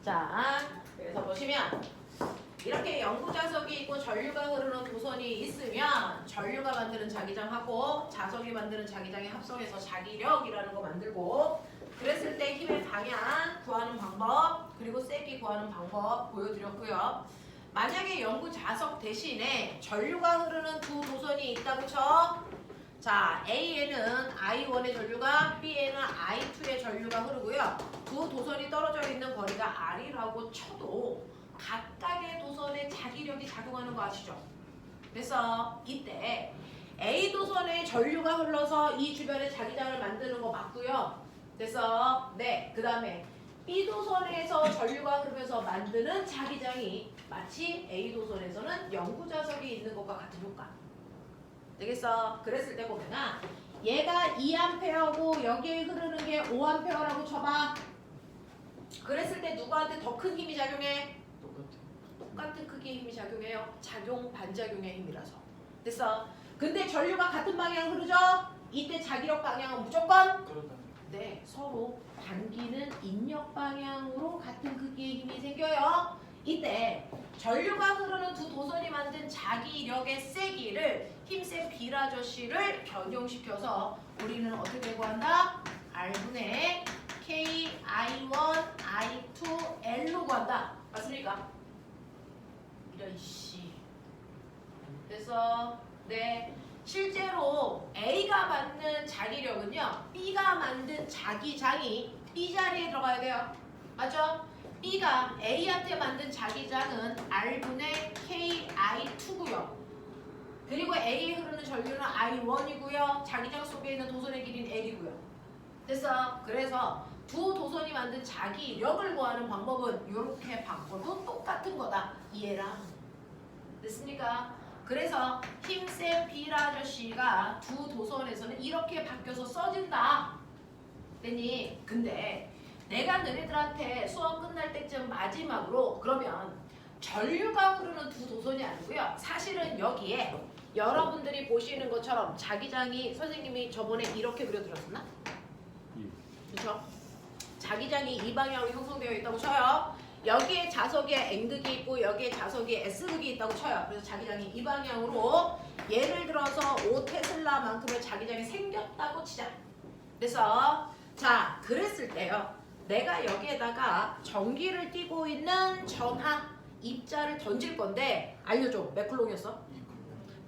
자, 그래서 보시면 이렇게 영구자석이 있고 전류가 흐르는 도선이 있으면 전류가 만드는 자기장하고 자석이 만드는 자기장이 합성해서 자기력이라는 거 만들고, 그랬을 때 힘의 방향 구하는 방법 그리고 세기 구하는 방법 보여드렸고요. 만약에 영구자석 대신에 전류가 흐르는 두 도선이 있다고 쳐. 자, A에는 I1의 전류가, B에는 I2의 전류가 흐르고요. 두 도선이 떨어져 있는 거리가 R이라고 쳐도 각각의 도선에 자기력이 작용하는 거 아시죠? 그래서 이때 A 도선에 전류가 흘러서 이 주변에 자기장을 만드는 거 맞고요. 그래서 네, 그 다음에 B 도선에서 전류가 흐르면서 만드는 자기장이 마치 A 도선에서는 영구자석이 있는 것과 같은 효과. 되겠어? 그랬을 때 보면은 얘가 2A고 여기에 흐르는 게 5A라고 쳐봐. 그랬을 때 누구한테 더 큰 힘이 작용해? 똑같은 크기의 힘이 작용해요. 작용 반작용의 힘이라서. 됐어? 근데 전류가 같은 방향 흐르죠? 이때 자기력 방향은 무조건 네, 서로 당기는 인력 방향으로 같은 크기의 힘이 생겨요. 이때 전류가 흐르는 두 도선이 만든 자기력의 세기를 힘센 비라저씨를 변형시켜서 우리는 어떻게 구한다? R분의 K, I1, I2, L로 구한다. 맞습니까? 이런 씨. 그래서 네, 실제로 A가 만든 자기력은요, B가 만든 자기장이 B 자리에 들어가야 돼요. 맞죠? B가 A한테 만든 자기장은 R분의 KI2고요. 그리고 A에 흐르는 전류는 I1이고요. 자기장 속에 있는 도선의 길이는 L이고요. 됐어? 그래서 두 도선이 만든 자기력을 구하는 방법은 이렇게 바꿔도 똑같은 거다. 이해랑. 됐습니까? 그래서 힘센 비라저씨가 두 도선에서는 이렇게 바뀌어서 써진다. 됐니? 근데 내가 너희들한테 수업 끝날 때쯤 마지막으로 그러면 전류가 흐르는 두 도선이 아니고요. 사실은 여기에 여러분들이 보시는 것처럼 자기장이 선생님이 저번에 이렇게 그려드렸었나? 그렇죠? 자기장이 이 방향으로 형성되어 있다고 쳐요. 여기에 자석에 N극이 있고 여기에 자석에 S극이 있다고 쳐요. 그래서 자기장이 이 방향으로 예를 들어서 5테슬라만큼의 자기장이 생겼다고 치자. 그래서 자, 그랬을 때요. 내가 여기에다가 전기를 띠고 있는 전하 입자를 던질 건데 알려줘. 몇 쿨롱이었어?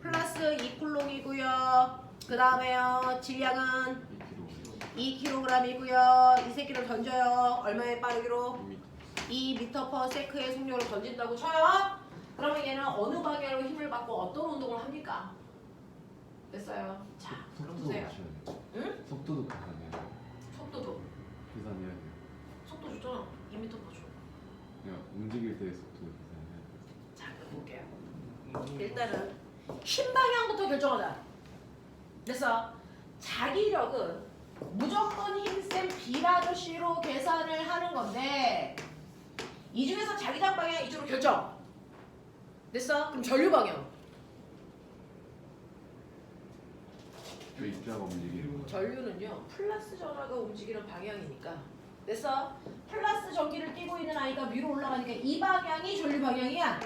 플러스 2쿨롱이고요. 그 다음에요. 질량은 2kg이고요. 이 새끼를 던져요. 얼마에 빠르기로? 2m/s의 속력으로 던진다고 쳐요. 그러면 얘는 어느 방향으로 힘을 받고 어떤 운동을 합니까? 됐어요. 자, 그럼 보세요. 응? 속도도 계산해야 돼요. 속도도. 계산해야 돼요. 속도 줬잖아. 2m/초. 그냥 움직일 때의 속도도 계산해야 돼요. 자, 그럼 볼게요. 일단은 힘 방향부터 결정하자. 그래서 자기력은 무조건 힘센 비라저씨로 계산을 하는 건데 이 중에서 자기장 방향 이쪽으로 결정. 됐어? 그럼 전류 방향. 그 입자가 움직이는 거. 전류는요 플러스 전하가 움직이는 방향이니까. 됐어? 플러스 전기를 띠고 있는 아이가 위로 올라가니까 이 방향이 전류 방향이야.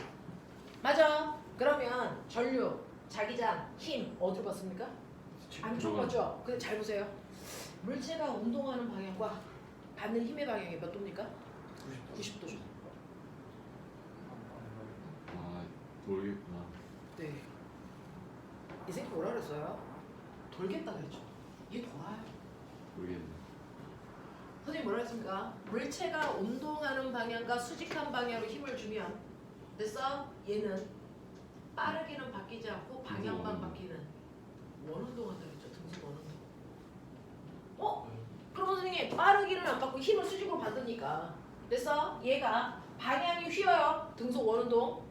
맞아? 그러면 전류, 자기장, 힘 어디로 갔습니까? 안쪽으로 갔죠? 근데 잘 보세요. 물체가 운동하는 방향과 받는 힘의 방향이 몇 도입니까? 90도죠. 아, 돌겠구나. 네. 이 새끼 뭐라 그랬어요? 돌겠다 그랬죠. 이게 돌아요. 모르겠네. 선생님 뭐라 했습니까? 물체가 운동하는 방향과 수직한 방향으로 힘을 주면 됐어? 얘는 빠르게는 바뀌지 않고 방향만 바뀌는 원운동한다 그랬죠. 등속 원운동. 그럼 선생님 빠르기는 안 받고 힘을 수직으로 받으니까 됐어? 얘가 방향이 휘어요. 등속 원운동.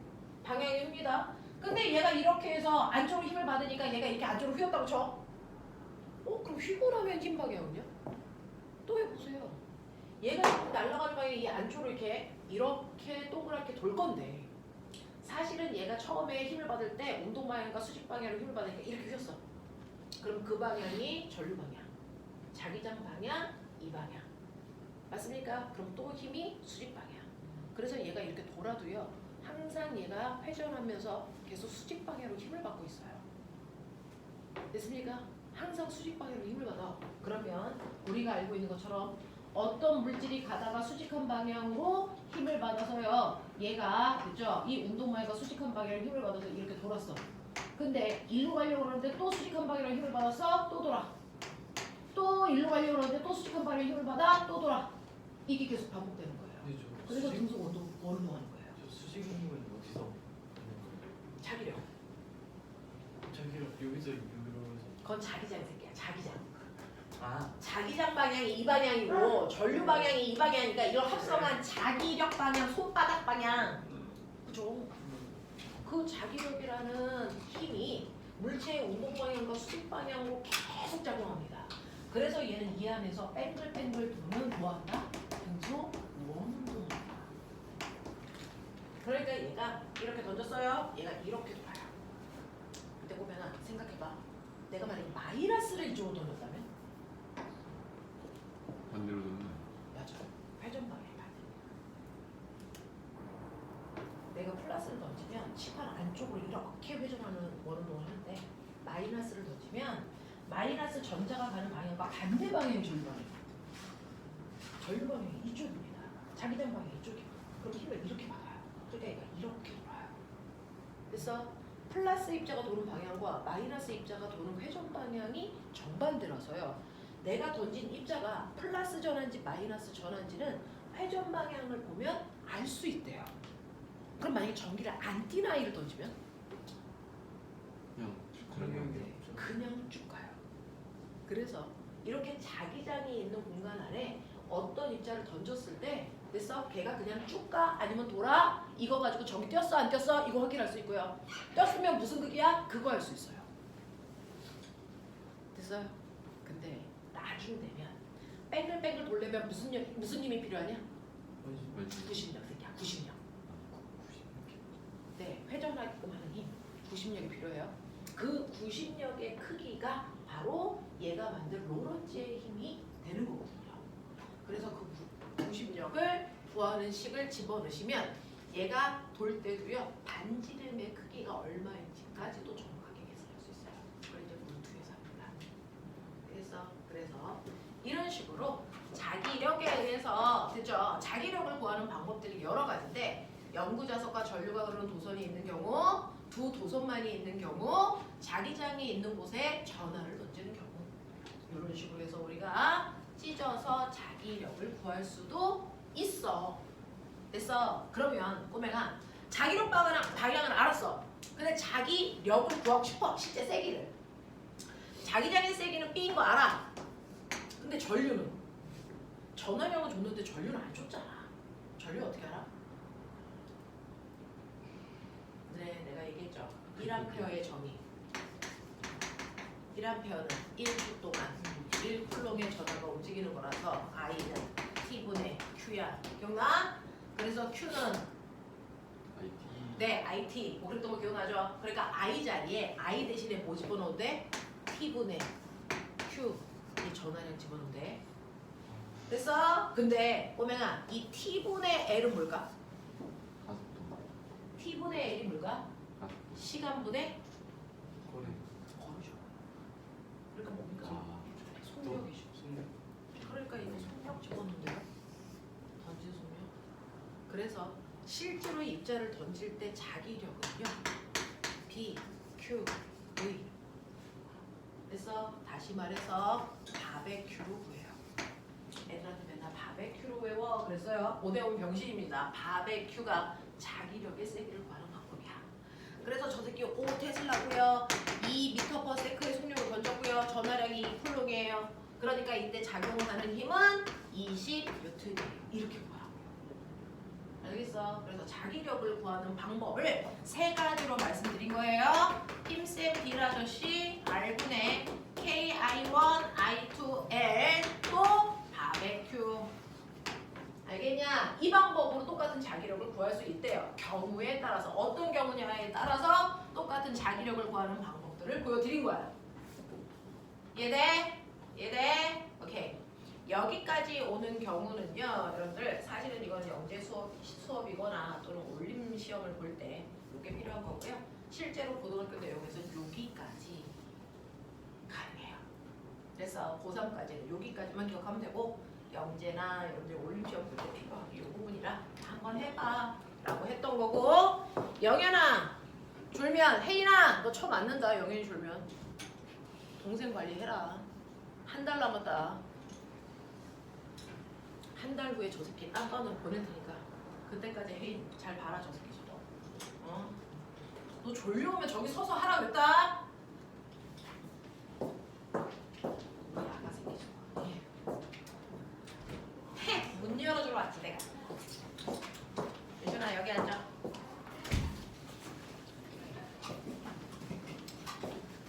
방향이 휩니다. 근데 얘가 이렇게 해서 안쪽으로 힘을 받으니까 얘가 이렇게 안쪽으로 휘었다고 쳐. 그럼 휘고 나면 힘 방향은요? 또 해보세요. 얘가 지금 날아가는 방향이 이 안쪽으로 이렇게 동그랗게 돌 건데 사실은 얘가 처음에 힘을 받을 때 운동 방향과 수직 방향으로 힘을 받으니까 이렇게 휘었어. 그럼 그 방향이 전류 방향. 자기장 방향, 이 방향. 맞습니까? 그럼 또 힘이 수직 방향. 뭐라도요. 항상 얘가 회전하면서 계속 수직 방향으로 힘을 받고 있어요. 됐습니까? 항상 수직 방향으로 힘을 받아. 그러면 우리가 알고 있는 것처럼 어떤 물질이 가다가 수직한 방향으로 힘을 받아서요. 얘가 그죠? 이 운동마이가 수직한 방향으로 힘을 받아서 이렇게 돌았어. 근데 일로 가려고 그러는데 또 수직한 방향으로 힘을 받았어. 또 돌아. 또 일로 가려고 그러는데 또 수직한 방향으로 힘을 받아. 또 돌아. 이게 계속 반복되는 거예요. 근데 저 그래서 수직, 금속 원동하는 거예요. 저 수직 있는 건 어디서 있는 거예요? 자기력. 저기로 여기서 여기로 해서 그건 자기장 새끼야. 자기장. 아 자기장 방향이 이 방향이고 전류 방향이 이 방향이니까 이걸 합성한 자기력 방향, 손바닥 방향. 그죠? 그 자기력이라는 힘이 물체의 운동 방향과 수직 방향으로 계속 작용합니다. 그래서 얘는 이 안에서 뱅글뱅글 도는 뭐한다? 금속 원운동합니다. 그러니까 얘가 이렇게 던졌어요. 얘가 이렇게 돌아요. 근데 보면은 생각해봐. 내가 만약에 마이너스를 이쪽으로 던졌다면? 반대로 도는 맞아. 회전 방향이 반대. 내가 플러스를 던지면 칠판 안쪽으로 이렇게 회전하는 원운동을 하는데 마이너스를 던지면 마이너스 전자가 가는 방향과 반대 방향이 전류 방향이에요. 전류 방향이 이쪽입니다. 자기장 방향이 이쪽이에요. 그럼 힘을 이렇게 받아요. 그러니까 얘가 이렇게 돌아요. 그래서 플러스 입자가 도는 방향과 마이너스 입자가 도는 회전 방향이 정반대라서요. 내가 던진 입자가 플러스 전환지 마이너스 전환지는 회전 방향을 보면 알 수 있대요. 그럼 만약에 전기를 안 띤 아이를 던지면 그냥 그런 그런 게 게 없죠. 그냥 쭉 가요. 그래서 이렇게 자기장이 있는 공간 안에 어떤 입자를 던졌을 때 됐어? 걔가 그냥 쭉 가? 아니면 돌아? 이거 가지고 전기 띄었어? 안 띄었어? 이거 확인할 수 있고요. 띄었으면 무슨 극이야? 그거 할 수 있어요. 됐어요? 근데 나중 되면 뺑글뺑글 돌려면 무슨 힘이 필요하냐? 뭐지? 구심력 새끼야. 구심력. 네, 회전하게끔 하는 힘. 구심력이 필요해요. 그 구심력의 크기가 바로 얘가 만든 로런츠의 힘이 되는 거거든요. 그래서 그 구심력을 구하는 식을 집어넣으시면 얘가 돌 때도요 반지름의 크기가 얼마인지까지도 정확하게 계산할 수 있어요. 그걸 이제 루트에서 합니다. 그래서 이런 식으로 자기력에 의해서 됐죠? 자기력을 구하는 방법들이 여러 가지인데 연구자석과 전류가 흐르는 도선이 있는 경우, 두 도선만이 있는 경우, 자기장이 있는 곳에 전하를 던지는 경우 이런 식으로 해서 우리가 찢어서 자기력을 구할 수도 있어. 됐어? 그러면 꼬맹아 자기력 방향은 알았어. 근데 자기력을 구하고 싶어. 실제 세기를. 자기장의 세기는 B인 거 알아. 근데 전류는? 전하력은 줬는데 전류는 안 줬잖아. 전류 어떻게 알아? 네, 내가 얘기했죠. 1A의 정의. 1A는 1초 동안 1쿨롱의 전하가 움직이는 거라서 I는 T분의 Q야. 기억나? 그래서 Q는 IT 네, IT. 뭐 그랬던 거 기억나죠? 그러니까 I 자리에 I 대신에 뭐 집어넣은데? T분의 Q. 이 전하량 집어넣은데. 됐어? 근데 꼬맹아 이 T분의 L은 뭘까? 가속도 T분의 L이 뭘까? 가속도 시간분의 거리. 거리죠. 그러니까 뭡니까? 아 속력이죠. 손 그러니까 이거 속력 집어넣는데요. 던진 속력. 그래서 실제로 입자를 던질 때 자기력은요. B, Q, V. 그래서 다시 말해서 바베큐로 구해요. 애들한테 맨날 바베큐로 외워 그랬어요. 5대5 병신입니다. 바베큐가 자기력의 세기를 구하는 방법이야. 그래서 저 새끼 5 테슬라고요. 2m/s의 속력을 던졌고요. 전하량이 2쿨롱이에요. 그러니까 이때 작용하는 힘은 20뉴턴이에요. 이렇게 구하라고요. 알겠어? 그래서 자기력을 구하는 방법을 세 가지로 말씀드린 거예요. 힘센 딜아저씨, R분의 KI1, I2L, 또 바베큐. 알겠냐? 이 방법으로 똑같은 자기력을 구할 수 있대요. 경우에 따라서 어떤 경우냐에 따라서 똑같은 자기력을 구하는 방법들을 보여드린 거야. 이해돼? 이해돼? 오케이. 여기까지 오는 경우는요, 여러분들 사실은 이건 영재 수업이거나 또는 시험을 볼 때 이게 필요한 거고요. 실제로 고등학교 내용에서 여기까지 가능해요. 그래서 고3까지는 여기까지만 기억하면 되고 영재나 여러분들 올림시험 볼 때 필요한 이 부분이라 한번 해봐 라고 했던 거고. 영현아 줄면 혜인아 너 쳐 맞는다. 영현이 줄면 동생 관리해라. 한 달 남았다. 한 달 후에 저 새끼 딴거는 보낼 테니까 그때까지 혜인 잘 봐라. 저 새끼 저거. 너 졸려오면 저기 서서 하라 그랬다. 야가 새끼 저거. 문 열어주러 왔지 내가. 유준아 여기 앉아.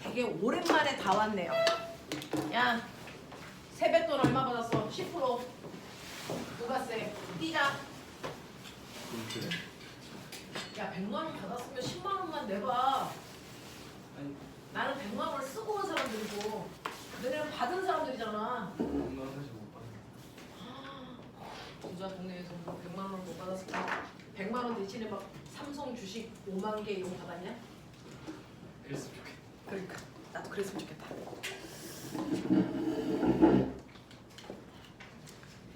되게 오랜만에 다 왔네요. 야 세뱃돈 얼마 받았어? 10% 부가세 뛰자. 그래? 야 100만 원 받았으면 10만 원만 내봐. 아니 나는 100만 원을 쓰고 온 사람들이고 너네는 받은 사람들이잖아. 엄마 사실 못 받아. 부자 동네에서 뭐 100만 원을 못 받았을까? 100만 원 대신에 막 삼성 주식 5만 개 이런 거 받았냐? 그랬으면 좋겠다. 그러니까 나도 그랬으면 좋겠다.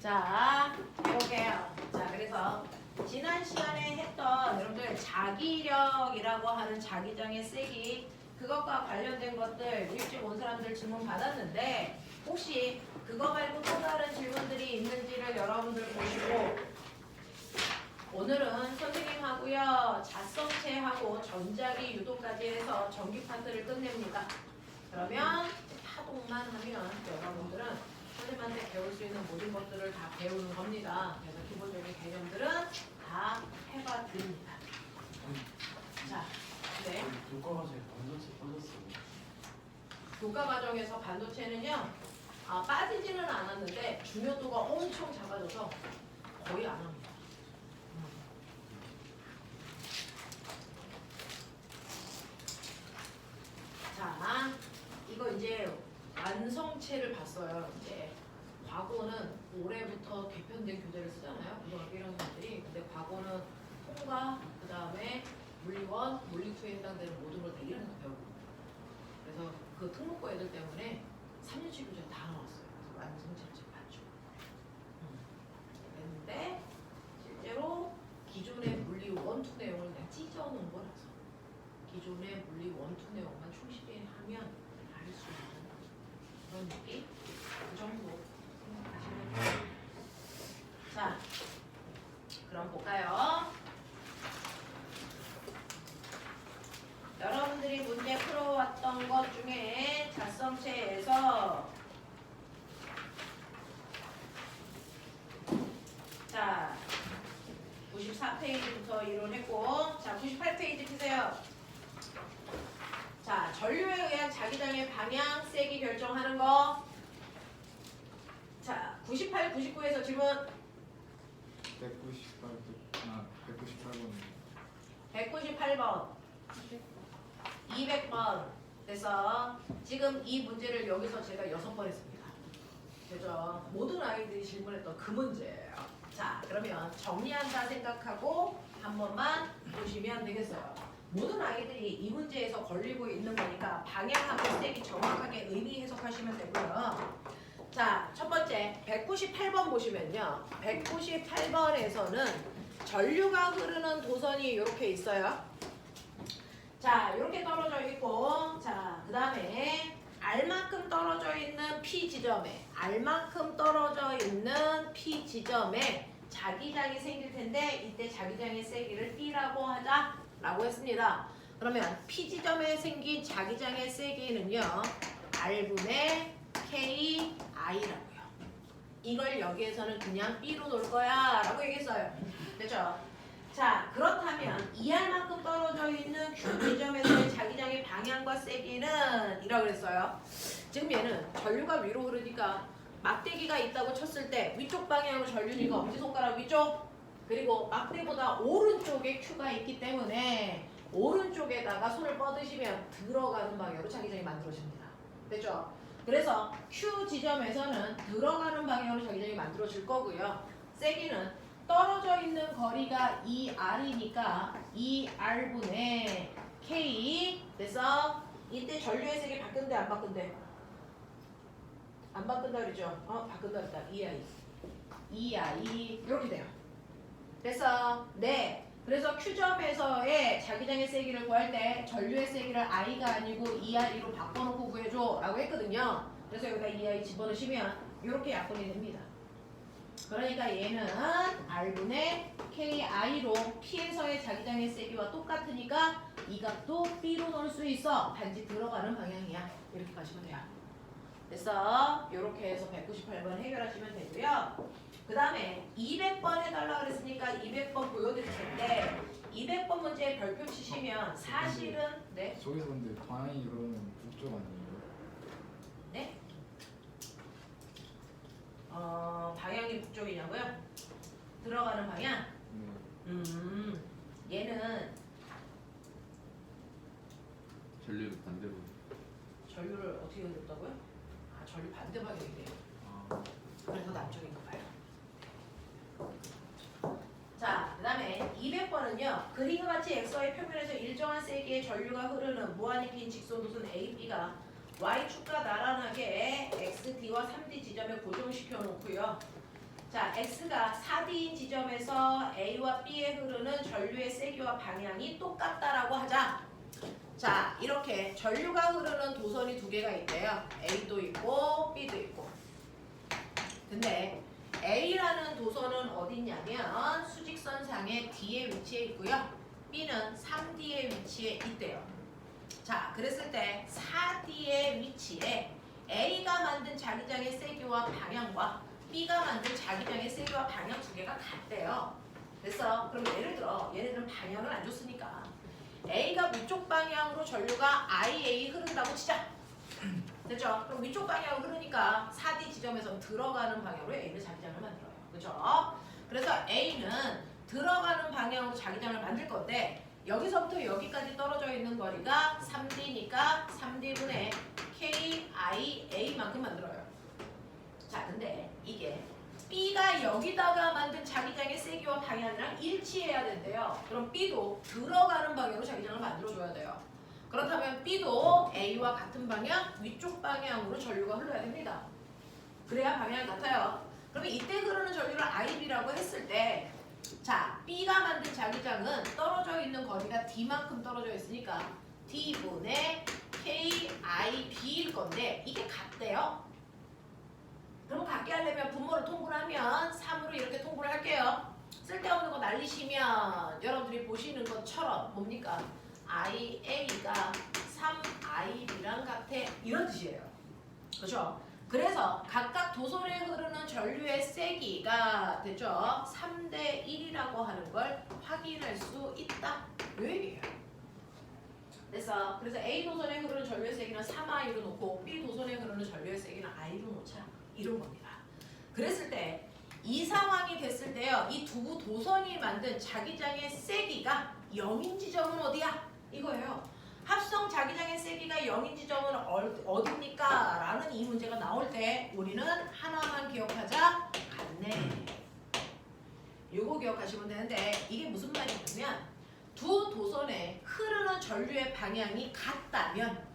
자 해볼게요. 자 그래서 지난 시간에 했던 여러분들 자기력이라고 하는 자기장의 세기 그것과 관련된 것들 일찍 온 사람들 질문 받았는데 혹시 그거 말고 또 다른 질문들이 있는지를 여러분들 보시고 오늘은 선생님하고요 자성체하고 전자기 유도까지 해서 전기 파트를 끝냅니다. 그러면 파동만 하면 여러분들은 선생님한테 배울 수 있는 모든 것들을 다 배우는 겁니다. 그래서 기본적인 개념들은 다 해봐 드립니다. 자, 네. 교과과정에 반도체 빠졌어. 교과 과정에서 반도체는요 빠지지는 않았는데 중요도가 엄청 작아져서 거의 안 합니다. 자, 이거 이제 완성체를 봤어요. 이제 과거는 올해부터 개편된 교재를 쓰잖아요. 고등학교 1학년들이. 근데 과거는 통과, 그 다음에 물리1, 물리2에 해당되는 모든 걸 다 1학년부터 배우고. 그래서 그 특목고 애들 때문에 3년치 교재 다 나왔어요. 그래서 완성체를 지금 봤죠. 그랬는데 실제로 기존의 물리 1, 2 내용을 그냥 찢어놓은 거라서 기존의 물리 1, 2 내용만 충실히 하면 알 수 있는 그런 느낌? 그 정도 생각하시면 돼요. 자, 그럼 볼까요? 여러분들이 문제 풀어왔던 것 중에 자성체에서 자 94페이지부터 이론했고 자 98페이지 피세요. 자 전류에 의한 자기장의 방향 세기 결정하는 거. 자 98, 99에서 질문 198번 200번 그래서 지금 이 문제를 여기서 제가 6번 했습니다. 그죠? 모든 아이들이 질문했던 그 문제예요. 자 그러면 정리한다 생각하고 한 번만 보시면 되겠어요. 모든 아이들이 이 문제에서 걸리고 있는 거니까 방향하고 세기 정확하게 의미 해석하시면 되고요. 자, 첫 번째 198번 보시면요. 198번에서는 전류가 흐르는 도선이 이렇게 있어요. 자, 이렇게 떨어져 있고 자, 그 다음에 R만큼 떨어져 있는 P 지점에 R만큼 떨어져 있는 P 지점에 자기장이 생길 텐데 이때 자기장의 세기를 B라고 하자라고 했습니다. 그러면 P 지점에 생긴 자기장의 세기는요. R분의 KI라고요. 이걸 여기에서는 그냥 B로 놓을 거야 라고 얘기했어요. 됐죠? 자 그렇다면 2R만큼 떨어져 있는 Q 지점에서의 자기장의 방향과 세기는 이라고 그랬어요. 지금 얘는 전류가 위로 흐르니까 막대기가 있다고 쳤을 때 위쪽 방향으로 전류니까 엄지손가락 위쪽 그리고 막대보다 오른쪽에 Q가 있기 때문에 오른쪽에다가 손을 뻗으시면 들어가는 방향으로 자기장이 만들어집니다. 됐죠? 그래서 Q 지점에서는 들어가는 방향으로 자기장이 만들어질 거고요. 세기는 떨어져 있는 거리가 2r이니까 2r분의 k 됐어? 이때 전류의 색이 바꾼대 안 바꾼대? 안 바꾼다 그러죠? 바꾼다 그랬다. 2i 이렇게 돼요. 됐어? 네. 그래서 Q점에서의 자기장의 세기를 구할 때 전류의 세기를 i가 아니고 2ri로 바꿔놓고 구해줘 라고 했거든요. 그래서 여기다 2i 집어넣으시면 이렇게 약분이 됩니다. 그러니까 얘는 R분의 KI로 P에서의 자기장의 세기와 똑같으니까 이 값도 B로 넣을 수 있어. 단지 들어가는 방향이야. 이렇게 가시면 돼요. 됐어? 이렇게 해서 198번 해결하시면 되고요. 그 다음에 200번 해달라고 그랬으니까 200번 보여드릴 텐데 200번 문제에 별표 치시면 사실은 네? 저기서 근데 방향이 그러면 북쪽 아니에요? 네? 방향이 북쪽이냐고요? 들어가는 방향? 네. 얘는 전류 반대로. 전류를 어떻게 그렸다고요? 전류 반대 방향이래요. 아, 그래서 남쪽인가 봐요. 자, 그 다음에 200번은요. 그림과 같이 X와의 표면에서 일정한 세기의 전류가 흐르는 무한히 긴 직선 도선 AB가 Y축과 나란하게 XD와 3D 지점에 고정시켜 놓고요. 자, X가 4D인 지점에서 A와 B에 흐르는 전류의 세기와 방향이 똑같다라고 하자. 자, 이렇게 전류가 흐르는 도선이 두 개가 있대요. A도 있고 B도 있고. 근데 A라는 도선은 어디 있냐면 수직선상의 D에 위치해 있고요. B는 3D에 위치해 있대요. 자, 그랬을 때 4D의 위치에 A가 만든 자기장의 세기와 방향과 B가 만든 자기장의 세기와 방향 두 개가 같대요. 그래서 그럼 예를 들어 얘네들은 방향을 안 줬으니까 A가 위쪽 방향으로 전류가 IA 흐른다고 치자. 됐죠? 그럼 위쪽 방향으로 흐르니까 4D 지점에서 들어가는 방향으로 A를 자기장을 만들어요. 그렇죠? 그래서 A는 들어가는 방향으로 자기장을 만들 건데 여기서부터 여기까지 떨어져 있는 거리가 3D니까 3D분의 KIA만큼 만들어요. 자, 근데 이게 B가 여기다가 만든 자기장의 세기와 방향이랑 일치해야 된대요. 그럼 B도 들어가는 방향으로 자기장을 만들어줘야 돼요. 그렇다면 B도 A와 같은 방향, 위쪽 방향으로 전류가 흘러야 됩니다. 그래야 방향이 같아요. 그러면 이때 흐르는 전류를 IB라고 했을 때 자, B가 만든 자기장은 떨어져 있는 거리가 D만큼 떨어져 있으니까 D분의 KIB일 건데 이게 같대요. 그럼 같게 하려면 분모를 통분하면 3으로 이렇게 통분을 할게요. 쓸데없는 거 날리시면 여러분들이 보시는 것처럼 뭡니까? IA가 3IB랑 같아 이런 뜻이에요. 그렇죠? 그래서 각각 도선에 흐르는 전류의 세기가 됐죠? 3대 1이라고 하는 걸 확인할 수 있다. 이 얘기예요. 그래서 A 도선에 흐르는 전류의 세기는 3I로 놓고 B 도선에 흐르는 전류의 세기는 I로 놓자. 이런 겁니다. 그랬을 때 이 상황이 됐을 때요. 이 두 도선이 만든 자기장의 세기가 0인 지점은 어디야? 이거예요. 합성 자기장의 세기가 0인 지점은 어딥니까? 라는 이 문제가 나올 때 우리는 하나만 기억하자. 같네. 요거 기억하시면 되는데 이게 무슨 말이냐면 두 도선에 흐르는 전류의 방향이 같다면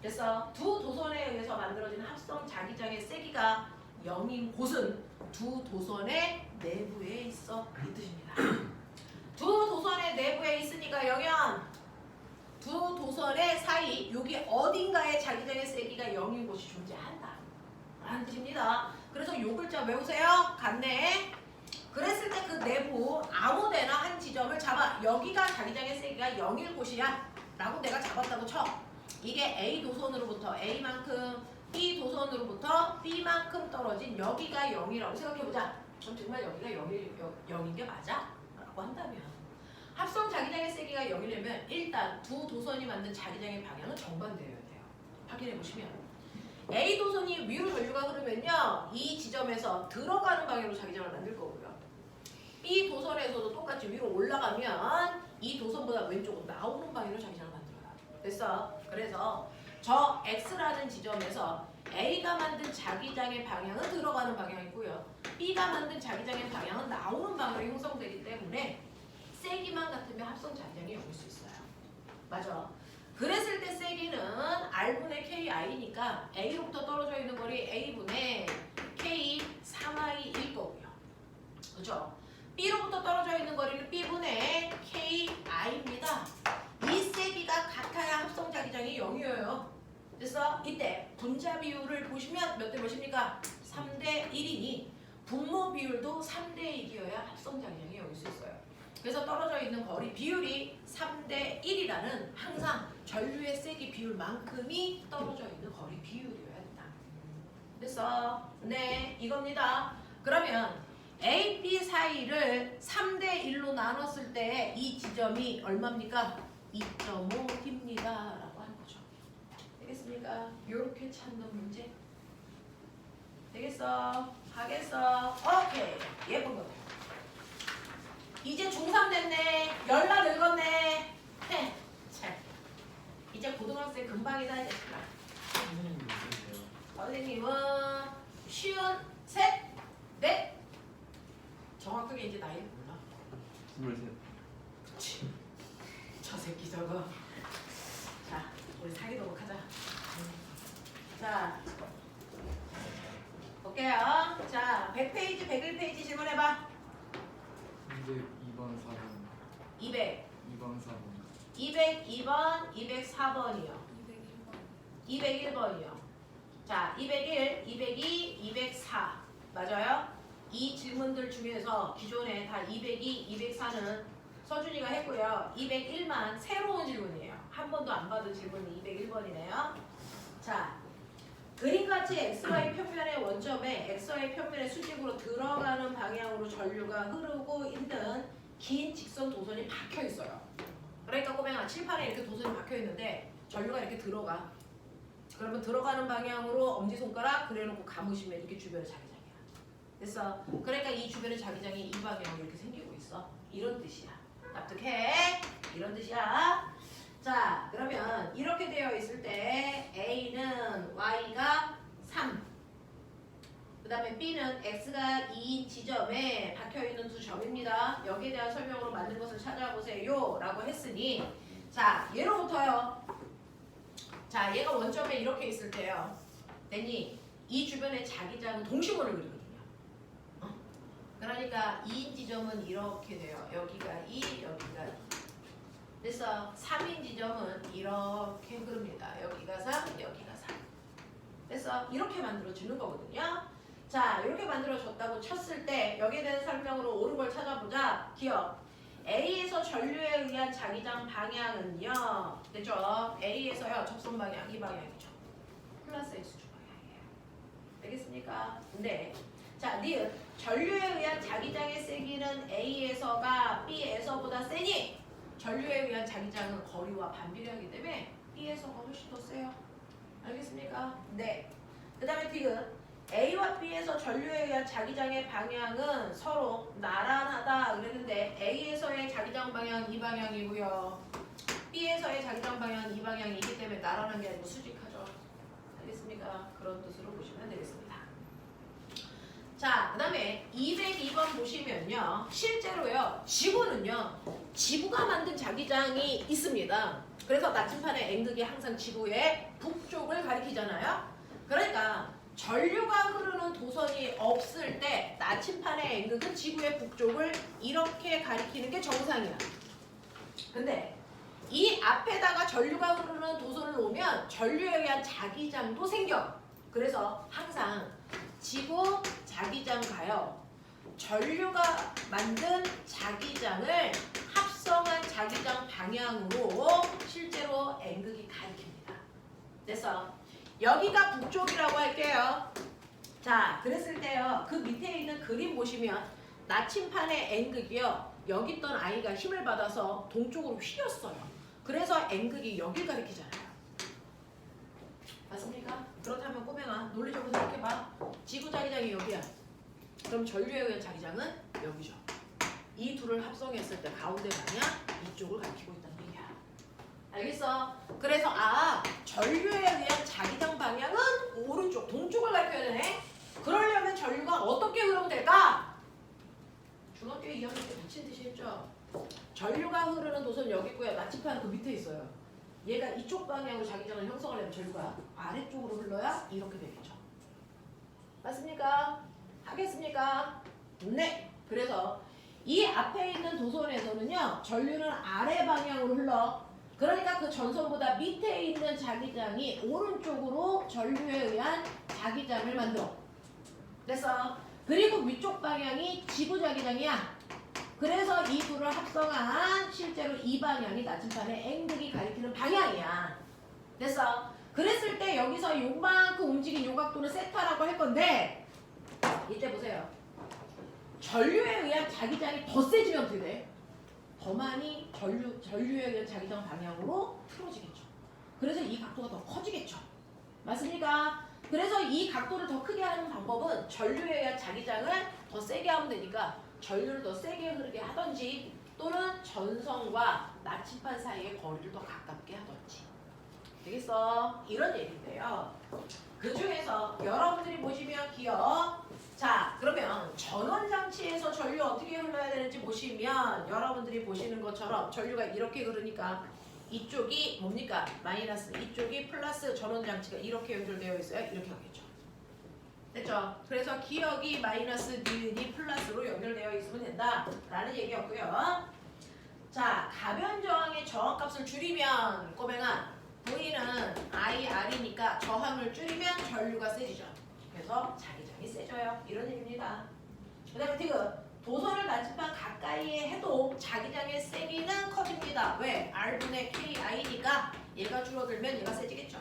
그래서 두 도선에 의해서 만들어진 합성 자기장의 세기가 0인 곳은 두 도선의 내부에 있어 이 뜻입니다. 두 도선의 내부에 있으니까 영현 두 도선의 사이 여기 어딘가에 자기장의 세기가 0인 곳이 존재한다 라는 뜻입니다. 그래서 요 글자 외우세요. 같네. 그랬을 때 그 내부 아무데나 한 지점을 잡아 여기가 자기장의 세기가 0일 곳이야 라고 내가 잡았다고 쳐. 이게 A 도선으로부터 A만큼 B 도선으로부터 B만큼 떨어진 여기가 0이라고 생각해보자. 그럼 정말 여기가 0인 게 맞아? 라고 한다면 합성 자기장의 세기가 0이려면 일단 두 도선이 만든 자기장의 방향은 정반대여야 돼요. 확인해보시면 A 도선이 위로 전류가 흐르면요 이 지점에서 들어가는 방향으로 자기장을 만들 거고요. B 도선에서도 똑같이 위로 올라가면 이 도선보다 왼쪽으로 나오는 방향으로 자기장을 만들어요. 됐어? 그래서 저 X라는 지점에서 A가 만든 자기장의 방향은 들어가는 방향이고요. B가 만든 자기장의 방향은 나오는 방향으로 형성되기 때문에 세기만 같으면 합성 자기장이 여길 수 있어요. 맞아. 그랬을 때 세기는 R분의 KI니까 A로부터 떨어져 있는 거리 A분의 K 3I일 거고요. 그죠? B로부터 떨어져 있는 거리는 B분의 KI입니다. 이 세기가 같아야 합성 자기장이 0이에요. 그래서 이때 분자 비율을 보시면 몇 대 몇입니까? 3대 1이니 분모 비율도 3대 1이어야 합성 자기장이 여길 수 있어요. 그래서 떨어져 있는 거리 비율이 3대 1이라는 항상 전류의 세기 비율만큼이 떨어져 있는 거리 비율이어야 된다. 그래서 네 이겁니다. 그러면 A, B 사이를 3대 1로 나눴을 때 이 지점이 얼마입니까? 2.5입니다. 라고 하는 거죠. 되겠습니까? 요렇게 찾는 문제. 되겠어? 하겠어? 오케이. 예쁜 거다. 이제 중3 됐네. 열나 늙었네. 자, 이제 고등학생 금방이다 이제. 선생님이 있으세요? 선생님은 쉬운 셋, 넷. 정확하게 이제 나이를 몰라. 23. 그치. 저 새끼 저거. 자, 우리 사귀도록 하자. 자, 볼게요. 자, 100페이지, 101페이지 질문해봐. 문제 2번, 4번, 200, 2번, 4번. 202번, 204번이요. 201번이요. 자, 201, 202, 204. 맞아요? 이 질문들 중에서 기존에 다 202, 204는 서준이가 했고요. 201만 새로운 질문이에요. 한 번도 안 받은 질문이 201번이네요. 자, 그림같이 XY 평면의 원점에 XY 평면의 수직으로 들어가는 방향으로 전류가 흐르고 있는 긴 직선 도선이 박혀 있어요. 그러니까 꼬맹아 칠판에 이렇게 도선이 박혀 있는데 전류가 이렇게 들어가. 그러면 들어가는 방향으로 엄지손가락 그려놓고 감으시면 이렇게 주변에 자기장이야. 됐어? 그러니까 이 주변에 자기장이 이 방향으로 이렇게 생기고 있어. 이런 뜻이야. 납득해? 이런 뜻이야. 자, 그러면 이렇게 되어 있을 때 A는 Y가 3, 그 다음에 B는 X가 2인 지점에 박혀있는 두 점입니다. 여기에 대한 설명으로 맞는 것을 찾아보세요 라고 했으니 자, 예로부터요. 자, 얘가 원점에 이렇게 있을 때요. 됐니? 이 주변에 자기장은 동심원을 그리거든요. 그러니까 2인 지점은 이렇게 돼요. 여기가 2, 여기가 2. 그래서 3인 지점은 이렇게 흐릅니다. 여기가 3, 여기가 3. 그래서 이렇게 만들어주는 거거든요. 자, 이렇게 만들어줬다고 쳤을 때 여기에 대한 설명으로 옳은 걸 찾아보자. 기억. A에서 전류에 의한 자기장 방향은요. 됐죠? A에서요. 접선 방향, 이 방향이죠. 플러스 X축 방향이에요. 되겠습니까? 네. 자, 니은 전류에 의한 자기장의 세기는 A에서가 B에서보다 세니 전류에 의한 자기장은 거리와 반비례하기 때문에 B에서가 훨씬 더 세요. 알겠습니까? 네. 그 다음에 디귿 A와 B에서 전류에 의한 자기장의 방향은 서로 나란하다 그랬는데 A에서의 자기장 방향은 이 방향이고요. B에서의 자기장 방향은 이 방향이기 때문에 나란한 게 아니고 수직하죠. 알겠습니까? 그런 뜻으로 보시면 되겠습니다. 자, 그 다음에 202번 보시면요. 실제로요. 지구는요. 지구가 만든 자기장이 있습니다. 그래서 나침판의 N극이 항상 지구의 북쪽을 가리키잖아요. 그러니까 전류가 흐르는 도선이 없을 때 나침판의 N극은 지구의 북쪽을 이렇게 가리키는 게 정상이야. 근데 이 앞에다가 전류가 흐르는 도선을 놓으면 전류에 의한 자기장도 생겨. 그래서 항상 지구 자기장가요. 전류가 만든 자기장을 합성한 자기장 방향으로 실제로 N극이 가리킵니다. 그래서 여기가 북쪽이라고 할게요. 자, 그랬을 때요. 그 밑에 있는 그림 보시면 나침판의 N극이요. 여기 있던 아이가 힘을 받아서 동쪽으로 휘었어요. 그래서 N극이 여길 가리키잖아요. 맞습니까? 그렇다면 꼬맹아 논리적으로 생각해봐. 지구 자기장이 여기야. 그럼 전류에 의한 자기장은 여기죠. 이 둘을 합성했을 때 가운데 방향 이쪽을 가리키고 있다는 얘기야. 알겠어? 그래서 전류에 의한 자기장 방향은 오른쪽, 동쪽을 가리켜야 되네. 그러려면 전류가 어떻게 흐르면 될까? 중학교 2학년 때 미친 듯이 했죠. 전류가 흐르는 도선 여기 있고요. 나침반 그 밑에 있어요. 얘가 이쪽 방향으로 자기장을 형성하려면 전류가 아래쪽으로 흘러야 이렇게 되겠죠. 맞습니까? 하겠습니까? 네. 그래서 이 앞에 있는 도선에서는요. 전류는 아래 방향으로 흘러. 그러니까 그 전선보다 밑에 있는 자기장이 오른쪽으로 전류에 의한 자기장을 만들어. 됐어. 그리고 위쪽 방향이 지구 자기장이야. 그래서 이 둘을 합성한 실제로 이 방향이 나침반의 N극이 가리키는 방향이야. 됐어. 그랬을 때 여기서 요만큼 움직인 요 각도는 세타라고 할 건데 이때 보세요. 전류에 의한 자기장이 더 세지면 어떻게 돼? 더 많이 전류에 의한 자기장 방향으로 틀어지겠죠. 그래서 이 각도가 더 커지겠죠. 맞습니까? 그래서 이 각도를 더 크게 하는 방법은 전류에 의한 자기장을 더 세게 하면 되니까 전류를 더 세게 흐르게 하던지 또는 전선과 나침반 사이의 거리를 더 가깝게 하던지. 되겠어? 이런 얘기인데요. 그 중에서 여러분들이 보시면 기억. 자, 그러면 전원장치에서 전류 어떻게 흘러야 되는지 보시면 여러분들이 보시는 것처럼 전류가 이렇게 흐르니까 이쪽이 뭡니까? 마이너스, 이쪽이 플러스. 전원장치가 이렇게 연결되어 있어요. 이렇게 하겠죠. 됐죠? 그래서 기억이 마이너스, 니은이 플러스로 연결되어 있으면 된다 라는 얘기였고요. 자, 가변 저항의 저항값을 줄이면 꼬맹아 V는 IR이니까 저항을 줄이면 전류가 세지죠. 그래서 자기장이 세져요. 이런 얘기입니다. 그 다음에 디귿. 도선을 나침반 가까이에 해도 자기장의 세기는 커집니다. 왜? R분의 KI니까 얘가 줄어들면 얘가 세지겠죠.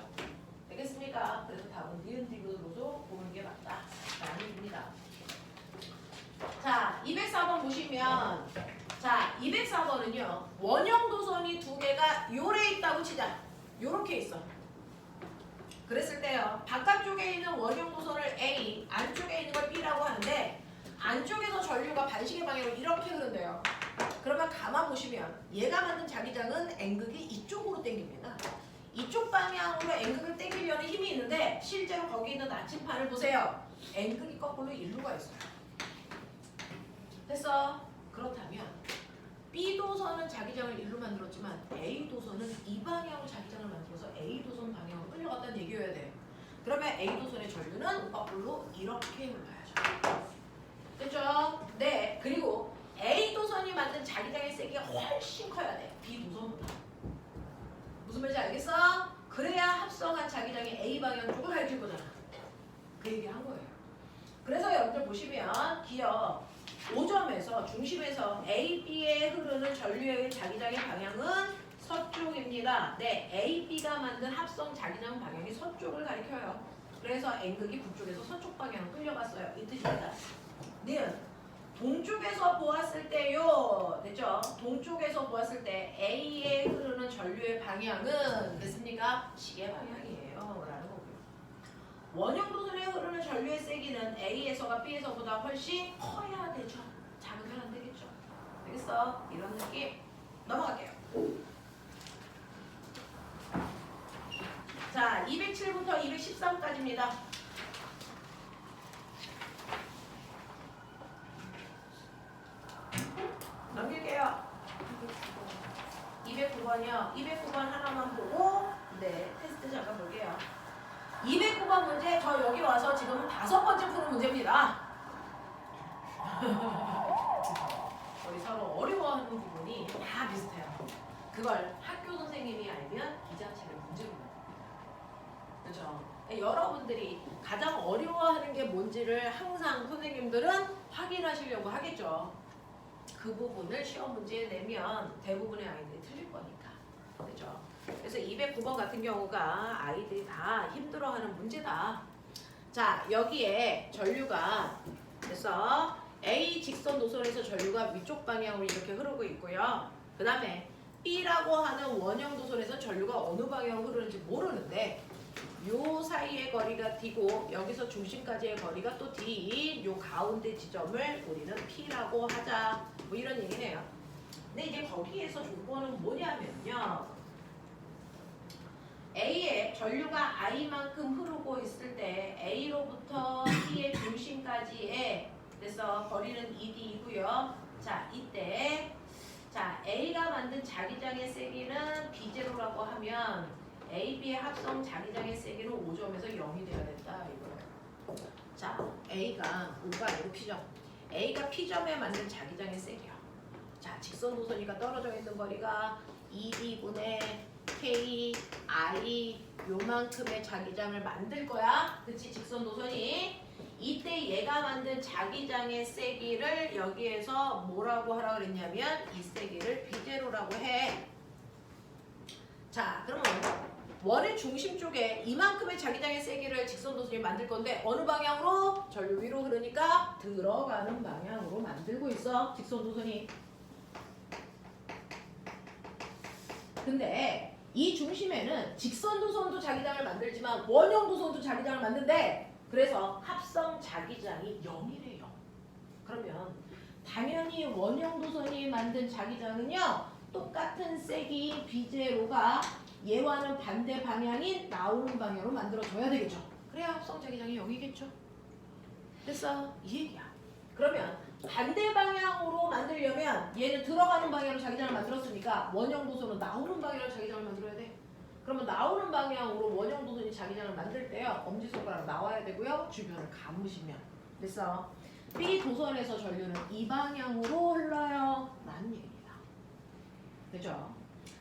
되겠습니까? 그래서 답은 니은 디귿으로도 보는 게 맞다 라는 얘기입니다. 자, 204번 보시면 자, 204번은요. 원형 도선이 두 개가 요래 있다고 치자. 요렇게 있어. 그랬을 때요. 바깥쪽에 있는 원형 도선을 A, 안쪽에 있는 걸 B라고 하는데 안쪽에서 전류가 반시계 방향으로 이렇게 흐른대요. 그러면 가만 보시면 얘가 만든 자기장은 N극이 이쪽으로 당깁니다. 이쪽 방향으로 N극을 당기려는 힘이 있는데 실제로 거기 있는 나침판을 보세요. N극이 거꾸로 일루가 있어요. 됐어? 그렇다면 B도선은 자기장을 일로 만들었지만 A도선은 이 방향으로 자기장을 만들어서 A도선 방향으로 끌려갔다는 얘기여야 돼. 그러면 A도선의 전류는 거꾸로 이렇게 흘러야죠. 됐죠? 네. 그리고 A도선이 만든 자기장의 세기가 훨씬 커야 돼. B도선보다. 무슨 말인지 알겠어? 그래야 합성한 자기장이 A 방향 쪽을 가리킬 거잖아. 그 얘기 한 거예요. 그래서 여러분들 보시면 기억 5점에서 중심에서 A, B에 흐르는 전류의 자기장의 방향은 서쪽입니다. 네, A, B가 만든 합성 자기장 방향이 서쪽을 가리켜요. 그래서 N극이 북쪽에서 서쪽 방향으로 끌려갔어요. 이 뜻입니다. 니은 동쪽에서 보았을 때요. 됐죠? 동쪽에서 보았을 때 A에 흐르는 전류의 방향은 됐습니까? 시계 방향이에요. 라는 거고요. 원형 도선에 흐르는 전류의 세기는 A에서가 B에서보다 훨씬 커야 되죠. 작으면 안 되겠죠. 되겠어? 이런 느낌. 넘어갈게요. 자, 207부터 213까지입니다. 넘길게요. 209번이요. 209번 하나만 보고 네, 테스트 잠깐 볼게요. 209번 문제 저 여기 와서 지금은 5번째 푸는 문제입니다. 우리 서로 어려워하는 부분이 다 비슷해요. 그걸 학교 선생님이 알면 이 자체를 문제로 만듭니다. 그렇죠? 여러분들이 가장 어려워하는 게 뭔지를 항상 선생님들은 확인하시려고 하겠죠. 그 부분을 시험 문제에 내면 대부분의 아이들이 틀릴 거니까. 그렇죠? 그래서 209번 같은 경우가 아이들이 다 힘들어하는 문제다. 자, 여기에 전류가 그래서 A 직선 노선에서 전류가 위쪽 방향으로 이렇게 흐르고 있고요. 그 다음에 B라고 하는 원형 도선에서 전류가 어느 방향으로 흐르는지 모르는데 요 사이의 거리가 D고 여기서 중심까지의 거리가 또 D인 요 가운데 지점을 우리는 P라고 하자. 뭐 이런 얘기네요. 근데 이제 거기에서 조건은 뭐냐면요. A의 전류가 I만큼 흐르고 있을 때 A로부터 T의 중심까지의 그래서 거리는 ED이고요. 자, 이때 자 A가 만든 자기장의 세기는 B0라고 하면 A, B의 합성 자기장의 세기는 5점에서 0이 돼야 된다 이거예요. 자, A가 O가 아니고 P점. A가 P점에 만든 자기장의 세기야. 자, 직선 노선이가 떨어져 있는 거리가 ED분의 K, I 요만큼의 자기장을 만들 거야. 그치? 직선 노선이. 이때 얘가 만든 자기장의 세기를 여기에서 뭐라고 하라 그랬냐면 이 세기를 B0라고 해. 자, 그러면 원의 중심 쪽에 이만큼의 자기장의 세기를 직선 노선이 만들 건데 어느 방향으로? 전류 위로 흐르니까 들어가는 방향으로 만들고 있어. 직선 노선이. 근데 이 중심에는 직선 도선도 자기장을 만들지만 원형 도선도 자기장을 만든대. 그래서 합성 자기장이 0이래요. 그러면 당연히 원형 도선이 만든 자기장은요. 똑같은 세기 B0가 얘와는 반대 방향인 나오는 방향으로 만들어줘야 되겠죠. 그래야 합성 자기장이 0이겠죠. 됐어? 이 얘기야. 그러면 반대 방향으로 만들려면 얘는 들어가는 방향으로 자기장을 만들었으니까 원형 도선은 나오는 방향으로 자기장을 만들어야 돼. 그러면 나오는 방향으로 원형 도선이 자기장을 만들 때요. 엄지손가락 나와야 되고요. 주변을 감으시면 됐어. B 도선에서 전류는 이 방향으로 흘러요. 라는 얘기입니다. 되죠?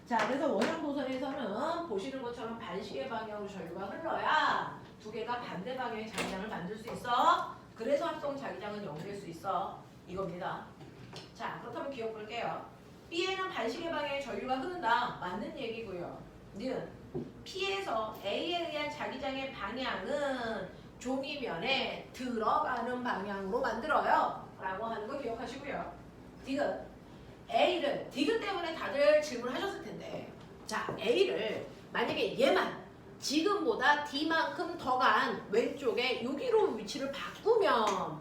자, 그래서 원형 도선에서는 보시는 것처럼 반시계 방향으로 전류가 흘러야 두 개가 반대 방향의 자기장을 만들 수 있어. 그래서 합성 자기장은 0될 수 있어. 이겁니다. 자, 그렇다면 기억 볼게요. B에는 반시계 방향의 전류가 흐른다. 맞는 얘기고요. 는 P에서 A에 의한 자기장의 방향은 종이면에 들어가는 방향으로 만들어요. 라고 하는 거 기억하시고요. 디귿. A를 디귿 때문에 다들 질문하셨을 텐데 자, A를 만약에 얘만 지금보다 D만큼 더 간 왼쪽에 여기로 위치를 바꾸면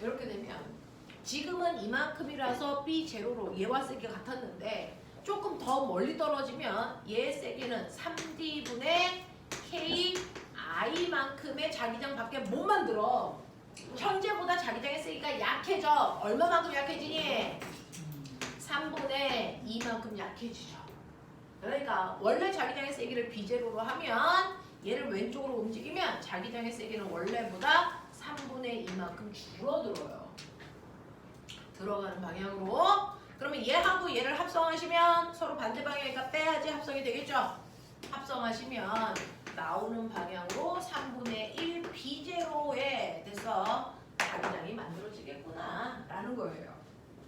이렇게 되면 지금은 이만큼이라서 B0로 얘와 세기가 같았는데 조금 더 멀리 떨어지면 얘의 세기는 3D분의 K I만큼의 자기장밖에 못 만들어. 현재보다 자기장의 세기가 약해져. 얼마만큼 약해지니? 3분의 2만큼 약해지죠. 그러니까 원래 자기장의 세기를 B0로 하면 얘를 왼쪽으로 움직이면 자기장의 세기는 원래보다 3분의 2만큼 줄어들어요. 들어가는 방향으로. 그러면 얘하고 얘를 합성하시면 서로 반대 방향이니까 빼야지 합성이 되겠죠? 합성하시면 나오는 방향으로 3분의 1 B0에 돼서 자기장이 만들어지겠구나 라는 거예요.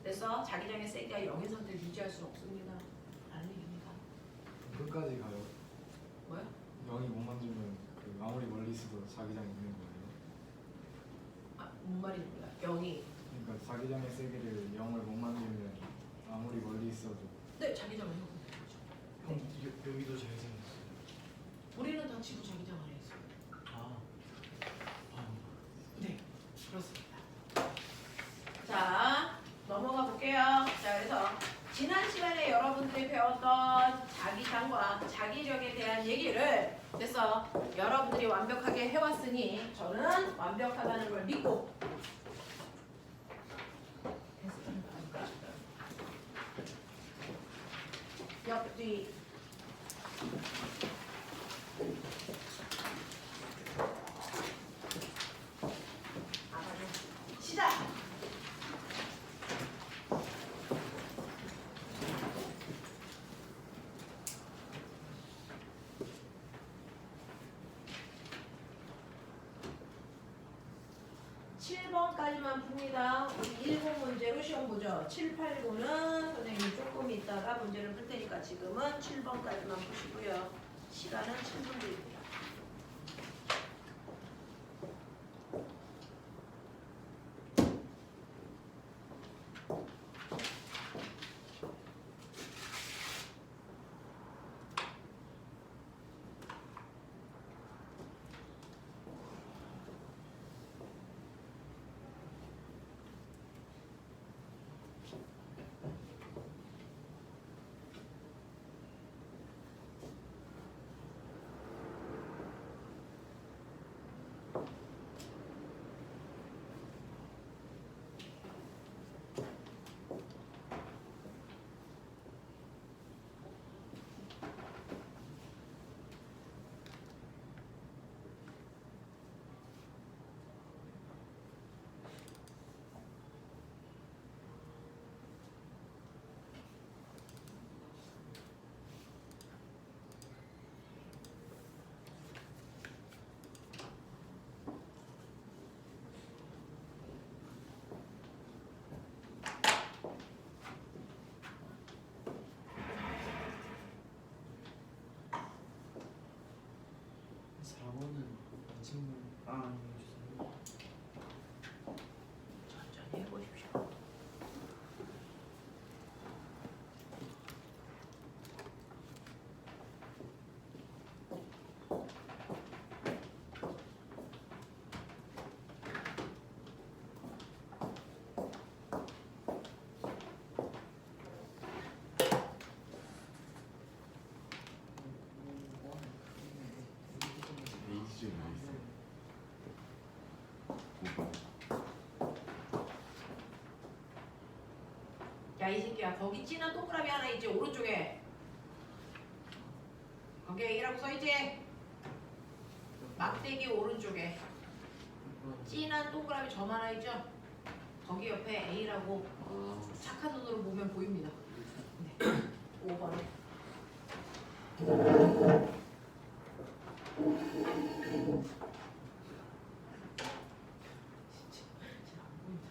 그래서 자기장의 세기가 0인 상태를 유지할 수는 없습니다. 라는 얘기입니다. 끝까지 가요. 뭐야? 0이 못 만들면 그 아무리 멀리 있어도 자기장 있는 거예요. 아, 뭔 말입니까? 0이. 그러니까 자기장의 세기를 0을 못 만들면 아무리 멀리 있어도. 네, 자기장을 해요. 형 여기도 잘 생겼어요. 우리는 다 지구 자기장 안에 있어요. 아. 네, 그렇습니다. 자, 넘어가 볼게요. 자, 그래서 지난 시간에 여러분들이 배웠던 자기장과 자기력에 대한 얘기를 그래서 여러분들이 완벽하게 해왔으니 저는 완벽하다는 걸 믿고 옆뒤 시작! 까지만 풉니다. 우리 1번 문제로 시험 보죠. 7, 8, 9는 선생님이 조금 있다가 문제를 풀 테니까 지금은 7번까지만 푸시고요. 시간은 7분 드립니다. 아, 죄송합니다. 천천히 해보십시오. A지점 어디 있어? 5번. 야 이 새끼야 거기 진한 동그라미 하나 있지 오른쪽에. 거기에 A라고 써있지? 막대기 오른쪽에 진한 동그라미 점 하나 있죠? 거기 옆에 A라고 아, 착한 눈으로 보면 보입니다. 네. 5번에. 진짜 잘안 보인다.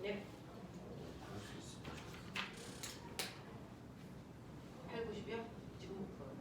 네. 890이요? 지금 못 풀어요.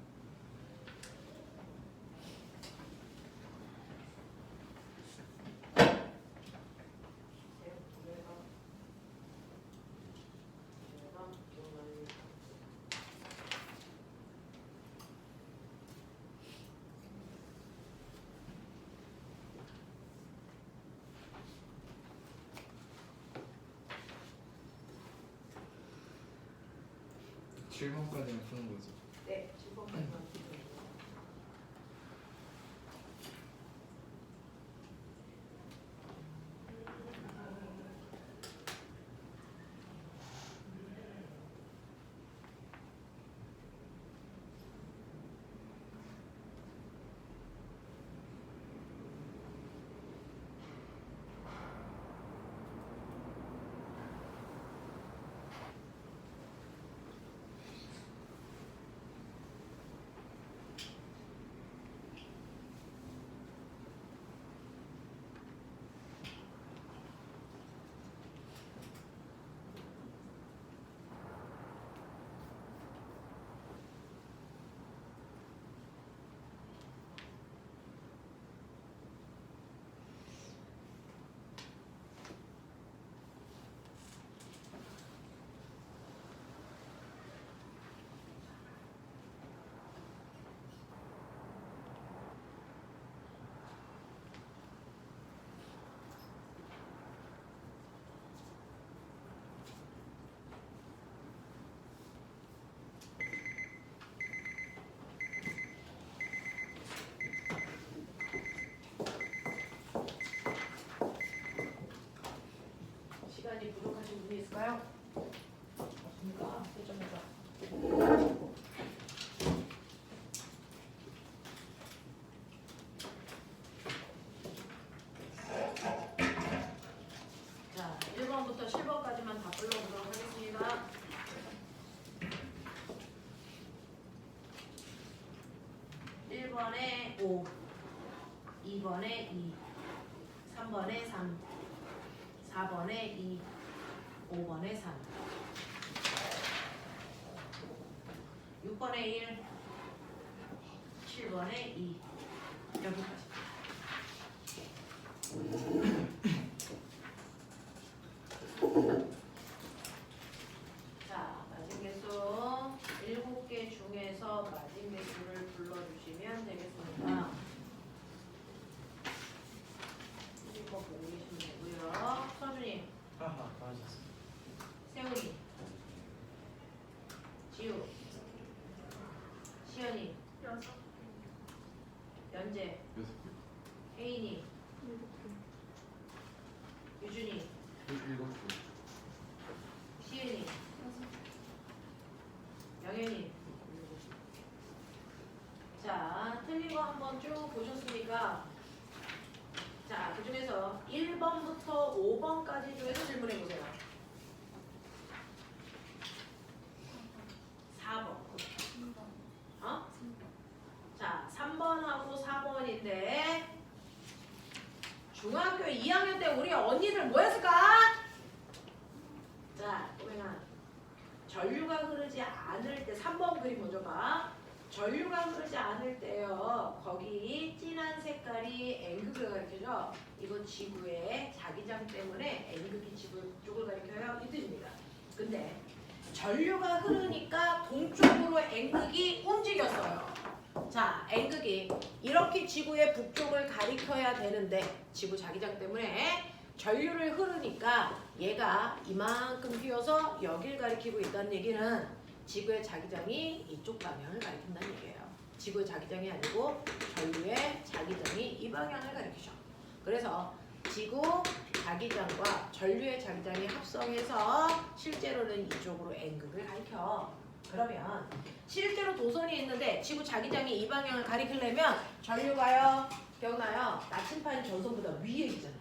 칠 7번까지는 푸는 거죠. 네, 7번까지만 풀어요. 1번에 5, 2번에 2, 3번에 3, 4번에 2, 5번에 3, 6번에 1, 7번에 2, 여기까지. 자, 마진 개수 7개 중에서 마진 개수를 불러주시면 되겠습니다. 이거 보고 계시면 되고요. 서준이, 하하 맞았어. 세훈이, 지우, 시연이, 연재, 6개. 혜인이, 유준이, 7개. 시은이, 영현이. 자, 틀린 거 한번 쭉 보셨으니까 자, 그 중에서 1번부터 5번까지 중에서 질문해 보세요. 4번. 어? 자, 3번하고 4번인데 중학교 2학년 때 우리 언니들 뭐 했을까? 자, 꼬맹아. 전류가 흐르지 않을 때 3번 그림 먼저 봐. 전류가 흐르지 않을 때요. 거기 진한 색깔이 N극을 가리켜죠. 이건 지구의 자기장 때문에 N극이 지구 쪽을 가리켜요. 이 뜻입니다. 근데 전류가 흐르니까 동쪽으로 N극이 움직였어요. 자, N극이 이렇게 지구의 북쪽을 가리켜야 되는데 지구 자기장 때문에 전류를 흐르니까 얘가 이만큼 휘어서 여길 가리키고 있다는 얘기는 지구의 자기장이 이쪽 방향을 가리킨다는 얘기예요. 지구의 자기장이 아니고 전류의 자기장이 이 방향을 가리키죠. 그래서 지구 자기장과 전류의 자기장이 합성해서 실제로는 이쪽으로 N극을 가리켜. 그러면 실제로 도선이 있는데 지구 자기장이 이 방향을 가리키려면 전류가요, 기억나요? 나침반 전선보다 위에 있잖아요.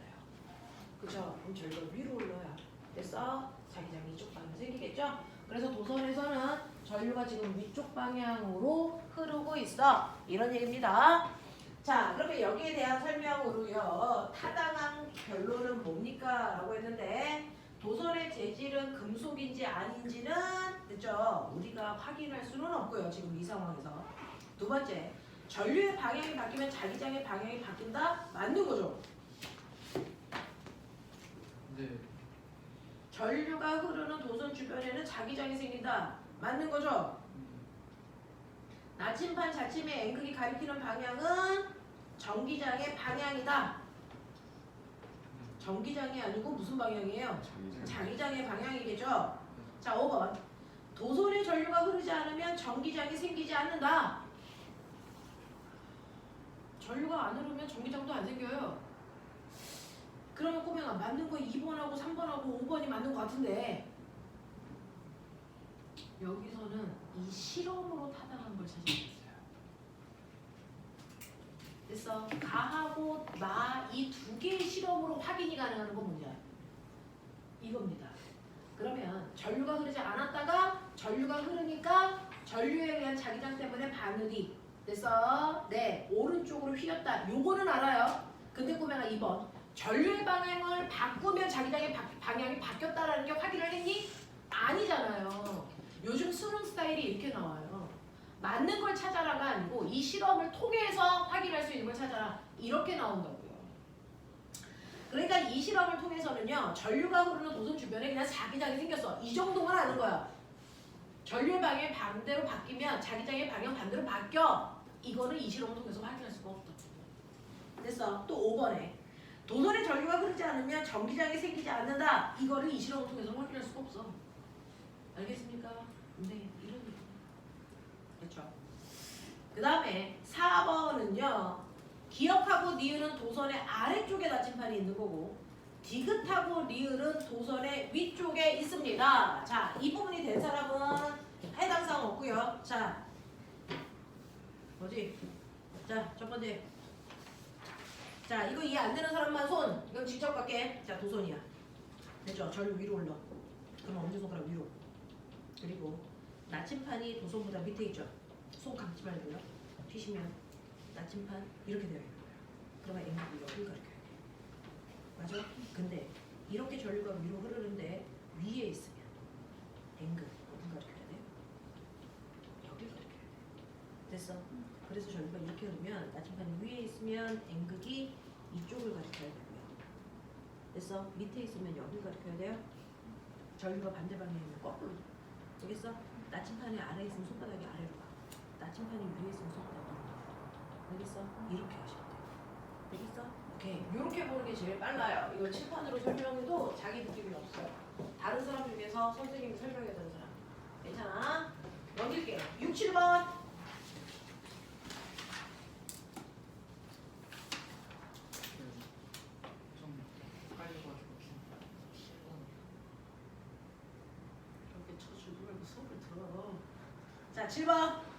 그죠? 그럼 전류가 위로 올라야 됐어? 자기장이 이쪽 방향 생기겠죠? 그래서 도선에서는 전류가 지금 위쪽 방향으로 흐르고 있어. 이런 얘기입니다. 자, 그러면 여기에 대한 설명으로요. 타당한 결론은 뭡니까? 라고 했는데 도선의 재질은 금속인지 아닌지는 그죠? 우리가 확인할 수는 없고요. 지금 이 상황에서. 두 번째, 전류의 방향이 바뀌면 자기장의 방향이 바뀐다? 맞는 거죠? 네. 전류가 흐르는 도선 주변에는 자기장이 생긴다. 맞는 거죠? 나침반 자침의 N극이 가리키는 방향은 전기장의 방향이다. 전기장이 아니고 무슨 방향이에요? 자기장의 방향이겠죠? 자, 5번. 도선의 전류가 흐르지 않으면 전기장이 생기지 않는다. 전류가 안 흐르면 전기장도 안 생겨요. 그러면 꼬맹아 맞는 거 2번하고 3번하고 5번이 맞는 것 같은데 여기서는 이 실험으로 타당한 걸 찾아냈어요. 됐어. 가하고 나 이 두 개의 실험으로 확인이 가능한 건 뭐냐? 이겁니다. 그러면 전류가 흐르지 않았다가 전류가 흐르니까 전류에 의한 자기장 때문에 바늘이 됐어? 네, 오른쪽으로 휘었다. 요거는 알아요. 근데 꼬맹아 2번. 전류의 방향을 바꾸면 자기장의 방향이 바뀌었다라는 게 확인을 했니? 아니잖아요. 요즘 수능 스타일이 이렇게 나와요. 맞는 걸 찾아라가 아니고 이 실험을 통해서 확인할 수 있는 걸 찾아라. 이렇게 나온다고요. 그러니까 이 실험을 통해서는요. 전류가 흐르는 도선 주변에 그냥 자기장이 생겼어. 이 정도만 아는 거야. 전류의 방향이 반대로 바뀌면 자기장의 방향 반대로 바뀌어. 이거는 이 실험을 통해서 확인할 수가 없다. 됐어. 또 5번에 도선의 전류가 흐르지 않으면 전기장이 생기지 않는다. 이거를 이 실험을 통해서 확인할 수가 없어. 알겠습니까? 네, 이런 얘기. 그렇죠. 그 다음에 4번은요. 기역하고 니은은 도선의 아래쪽에 나침판이 있는 거고 디귿하고 리을은 도선의 위쪽에 있습니다. 자, 이 부분이 된 사람은 해당 사항 없고요. 자, 뭐지? 자, 첫 번째. 자, 이거 이해 안 되는 사람만 손. 이건 직접 갈게. 자, 도선이야. 됐죠? 전류 위로 올라. 그럼 엄지손가락 위로. 그리고 나침판이 도선보다 밑에 있죠? 손 감지 말고요. 튀시면. 나침판 이렇게 되어 있는 거예요. 그러면 N극이 여기를 가리켜야 돼. 맞아? 근데 이렇게 전류가 위로 흐르는데 위에 있으면 N극 어디 가리켜야 돼? 여기를 가리켜야 돼. 됐어? 그래서 전류가 이렇게 흐르면 나침판이 위에 있으면 N극이 이쪽을 가리켜야 되고요. 됐어? 밑에 있으면 여기를 가리켜야 돼요. 전류가 반대 방향에 있는 거꾸로. 알겠어? 나침판이 아래에 있으면 손바닥이 아래로 가. 나침판이 위에 있으면 손바닥이 위로 가. 알겠어? 이렇게 하시면 돼요. 알겠어? 오케이. 이렇게 보는 게 제일 빨라요. 이걸 칠판으로 설명해도 자기 느낌이 없어요. 다른 사람 중에서 선생님이 설명해 주는 사람. 괜찮아? 넘길게요. 6, 7번. 좀 헷갈려가지고 이렇게 쳐주고 말고 수업을 들어. 자, 7번.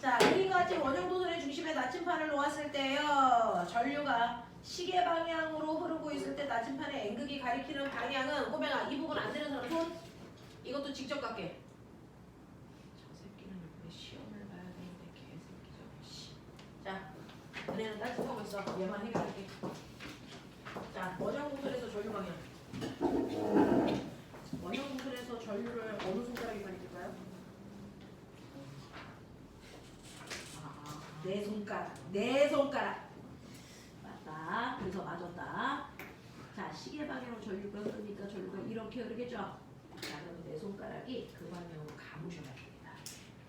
자, 이와 같이 원형 도선의 중심에 나침판을 놓았을 때요. 전류가 시계 방향으로 흐르고 있을 때 나침판의 N극이 가리키는 방향은 꼬맹아 이 부분 안 되는 사람 손. 이것도 직접 갈게. 저 새끼는 왜 시험을 봐야 되는데 개새끼 저거 씨. 자, 은혜는 따뜻하고 있어. 얘만 해결할게. 자, 원형 도선에서 전류 방향. 원형 도선에서 전류를 어느 손가락이 가리킬까요? 내 손가락, 내 손가락. 맞다. 그래서 맞았다. 자, 시계 방향으로 전류가 흐르니까 전류가 이렇게 흐르겠죠? 자, 그럼 내 손가락이 그 방향으로 감으셔야 됩니다.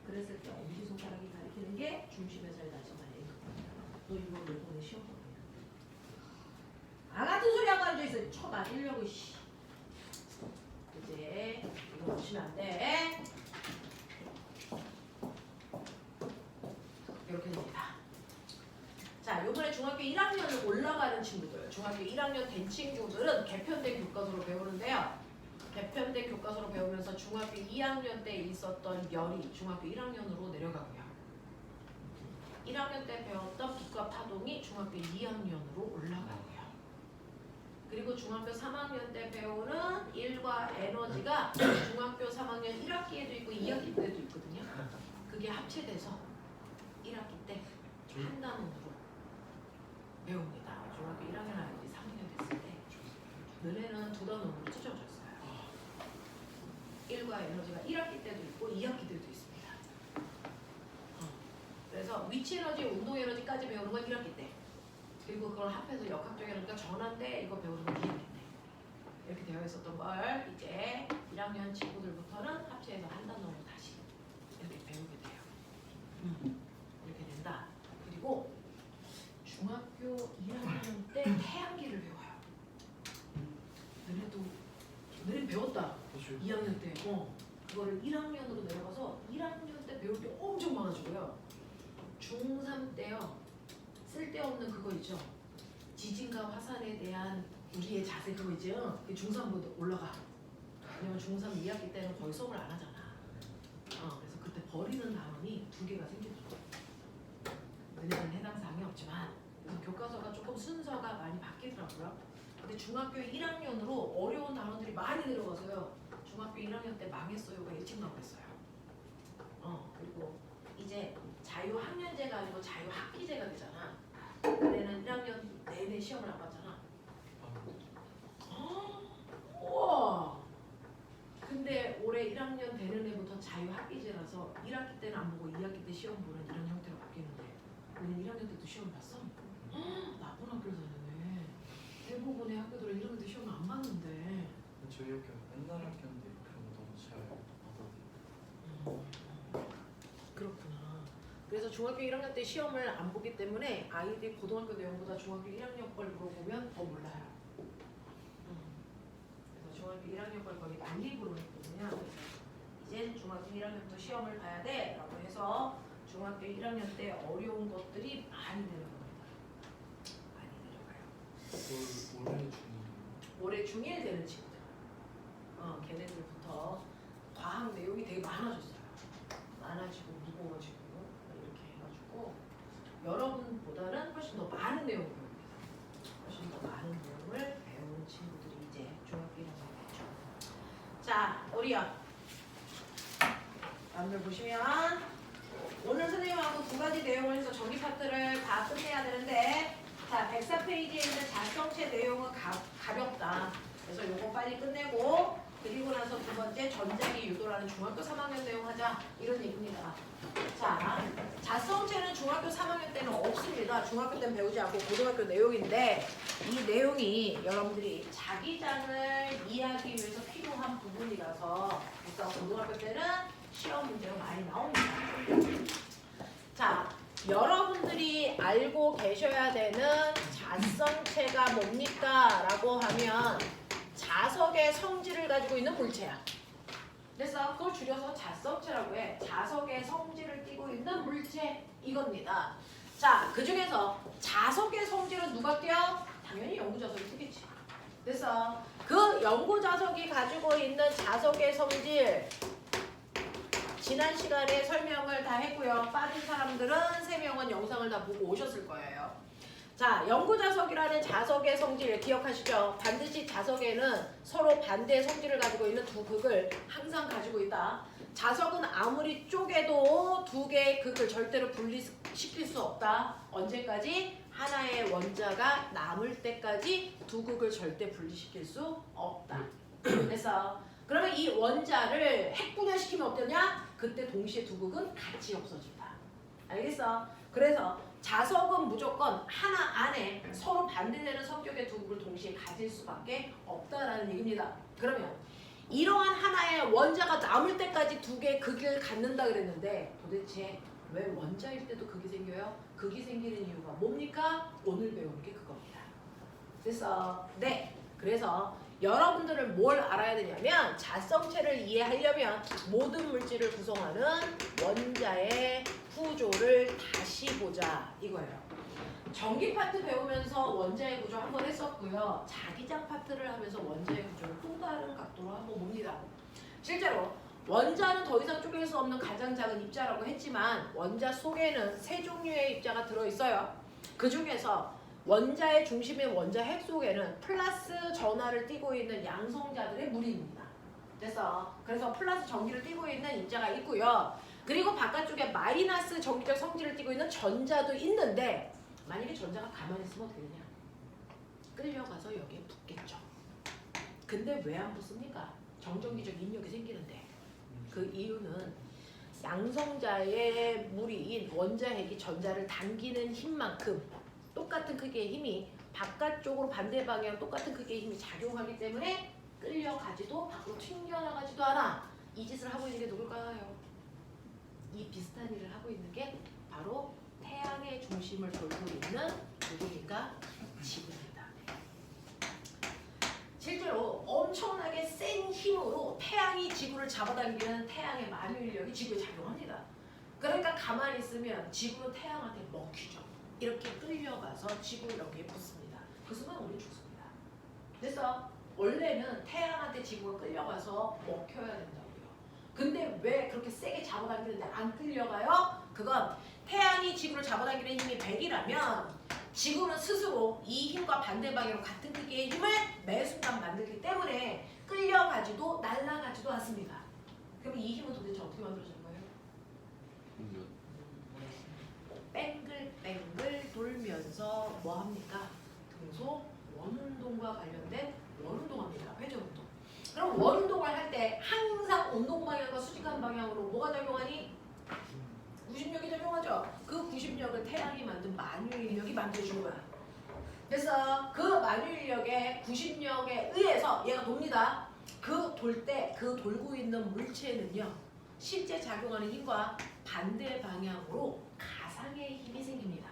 그랬을 때 엄지 손가락이 가리키는 게 중심에서 나지만 너 이거 내 번에 시험 보냐? 아 같은 소리 하고 앉아있어. 쳐 맞으려고 씨. 이제 이거 보시면 안 돼. 이렇게 됩니다. 자, 요번에 중학교 1학년을 올라가는 친구들, 중학교 1학년 된 친구들은 개편된 교과서로 배우는데요. 개편된 교과서로 배우면서 중학교 2학년 때 있었던 열이 중학교 1학년으로 내려가고요. 1학년 때 배웠던 빛과 파동이 중학교 2학년으로 올라가고요. 그리고 중학교 3학년 때 배우는 일과 에너지가 중학교 3학년 1학기에도 있고 2학기 때도 있거든요. 그게 합체돼서 1학기 때 한 단원으로 배웁니다. 중학교 1학년 아이들이 3학년 됐을 때 너네는 두 단원으로 찢어졌어요. 1과 에너지가 1학기 때도 있고 2학기 때도 있습니다. 그래서 위치 에너지, 운동 에너지까지 배우는 건 1학기 때. 그리고 그걸 합해서 역학적 에너지가 전환돼 이거 배우는 건 2학기 때. 이렇게 되어 있었던 걸 이제 1학년 친구들부터는 합체해서 한 단원으로 다시 이렇게 배우게 돼요. 이렇게 된다. 그리고 중학교 2학년 때 태양계를 배워요. 너네 배웠다. 2학년 때. 그거를 1학년으로 내려가서 1학년 때 배울 게 엄청 많아지고요. 중3 때요. 쓸데없는 그거 있죠. 지진과 화산에 대한 우리의 자세 그거 있죠. 중3보다 올라가. 왜냐면 중3 2학기 때는 거의 수업을 안 하잖아. 그래서 그때 버리는 단원이 2개가 생기죠. 너네는 해당 사항이 없지만 그래서 교과서가 조금 순서가 많이 바뀌더라고요. 근데 중학교 1학년으로 어려운 단원들이 많이 내려가서요. 중학교 1학년 때 망했어요가 일찍 나오겠어요. 그리고 이제 자유학년제가 아니고 자유학기제가 되잖아. 그때는 1학년 내내 시험을 안 봤잖아. 우와. 근데 올해 1학년 되는 애부터 자유학기제라서 1학기 때는 안 보고 2학기 때 시험 보는 이런 형태로 바뀌는데 우리는 1학년 때도 시험 봤어? 나쁜 학교를 다녔네. 대부분의 학교들은 1학년 때 시험을 안 봤는데. 저희 학교 맨날 학교인데 그런 거 너무 잘 받아들여요. 그렇구나. 그래서 중학교 1학년 때 시험을 안 보기 때문에 아이들이 고등학교 내용보다 중학교 1학년 걸 물어보면 더 몰라요. 그래서 중학교 1학년 걸 거의 난립으로 했거든요. 이제 중학교 1학년부터 시험을 봐야 돼 라고 해서 중학교 1학년 때 어려운 것들이 많이 내려갑니다. 많이 내려가요. 올해 중 올해 중1 되는 친구들. 걔네들부터 과학 내용이 되게 많아졌어요. 많아지고 무거워지고 이렇게 해가지고 여러분보다는 훨씬 더 많은 내용을 배웁니다. 훨씬 더 많은 내용을 배우는 친구들이 이제 중학교 1학년 되죠. 자, 우리요. 남들 보시면 오늘 선생님하고 두 가지 내용을 해서 전기 파트를 다 끝내야 되는데 자 104페이지에 있는 자성체 내용은 가볍다. 그래서 요거 빨리 끝내고 그리고 나서 두 번째 전자기 유도라는 중학교 3학년 내용 하자 이런 얘기입니다. 자 자성체는 중학교 3학년 때는 없습니다. 중학교 때는 배우지 않고 고등학교 내용인데 이 내용이 여러분들이 자기장을 이해하기 위해서 필요한 부분이라서 그래서 고등학교 때는 시험 문제가 많이 나옵니다. 자, 여러분들이 알고 계셔야 되는 자성체가 뭡니까? 라고 하면 자석의 성질을 가지고 있는 물체야. 그래서 그걸 줄여서 자성체라고 해. 자석의 성질을 띠고 있는 물체 이겁니다. 자, 그 중에서 자석의 성질은 누가 띄어? 당연히 연구자석이 띄겠지. 그래서 그 연구자석이 가지고 있는 자석의 성질 지난 시간에 설명을 다 했고요. 빠진 사람들은 3명은 영상을 다 보고 오셨을 거예요. 자, 연구자석이라는 자석의 성질 기억하시죠? 반드시 자석에는 서로 반대의 성질을 가지고 있는 두 극을 항상 가지고 있다. 자석은 아무리 쪼개도 두 개의 극을 절대로 분리시킬 수 없다. 언제까지? 하나의 원자가 남을 때까지 두 극을 절대 분리시킬 수 없다. 그래서 그러면 이 원자를 핵분열시키면 어떠냐? 그때 동시에 두 극은 같이 없어진다. 알겠어? 그래서 자석은 무조건 하나 안에 서로 반대되는 성격의 두 극을 동시에 가질 수밖에 없다라는 얘기입니다. 그러면 이러한 하나의 원자가 남을 때까지 두 개의 극을 갖는다 그랬는데 도대체 왜 원자일 때도 극이 생겨요? 극이 생기는 이유가 뭡니까? 오늘 배우는 게 그겁니다. 그래서 그래서 여러분들은 뭘 알아야 되냐면 자성체를 이해하려면 모든 물질을 구성하는 원자의 구조를 다시 보자 이거예요. 전기 파트 배우면서 원자의 구조 한번 했었고요. 자기장 파트를 하면서 원자의 구조를 또 다른 각도로 한번 봅니다. 실제로 원자는 더 이상 쪼갤 수 없는 가장 작은 입자라고 했지만 원자 속에는 3종류의 입자가 들어있어요. 그 중에서 원자의 중심인 원자 핵 속에는 플러스 전하를 띠고 있는 양성자들의 무리입니다. 그래서 플러스 전기를 띠고 있는 입자가 있고요. 그리고 바깥쪽에 마이너스 전기적 성질을 띠고 있는 전자도 있는데 만약에 전자가 가만히 있으면 어떻게 되냐? 끌려가서 여기에 붙겠죠. 근데 왜 안 붙습니까? 정전기적 인력이 생기는데 그 이유는 양성자의 무리인 원자핵이 전자를 당기는 힘만큼 똑같은 크기의 힘이 바깥쪽으로 반대 방향 똑같은 크기의 힘이 작용하기 때문에 끌려가지도 밖으로 튕겨나가지도 않아. 이 짓을 하고 있는 게 누굴까요? 이 비슷한 일을 하고 있는 게 바로 태양의 중심을 돌고 있는 누구인가? 지구입니다. 실제로 엄청나게 센 힘으로 태양이 지구를 잡아당기는 태양의 만유인력이 지구에 작용합니다. 그러니까 가만히 있으면 지구는 태양한테 먹히죠. 이렇게 끌려가서 지구를 여기에 붙습니다. 그 순간 우리 죽습니다. 그래서 원래는 태양한테 지구가 끌려가서 먹혀야 된다고요. 근데 왜 그렇게 세게 잡아당기는데 안 끌려가요? 그건 태양이 지구를 잡아당기는 힘이 100이라면 지구는 스스로 이 힘과 반대 방향으로 같은 크기의 힘을 매 순간 만들기 때문에 끌려가지도 날아가지도 않습니다. 그럼 이 힘은 도대체 어떻게 만들어지는 거예요? 뱅글뱅글 돌면서 뭐합니까? 등속 원운동과 관련된 원운동합니다. 회전운동. 그럼 원운동을 할 때 항상 운동 방향과 수직한 방향으로 뭐가 작용하니? 90력이 작용하죠. 그 90력을 태양이 만든 만유인력이 만들어준 거야. 그래서 그 만유인력의 90력에 의해서 얘가 돕니다. 그 돌 때 그 돌고 있는 물체는요. 실제 작용하는 힘과 반대 방향으로 가상의 힘이 생깁니다.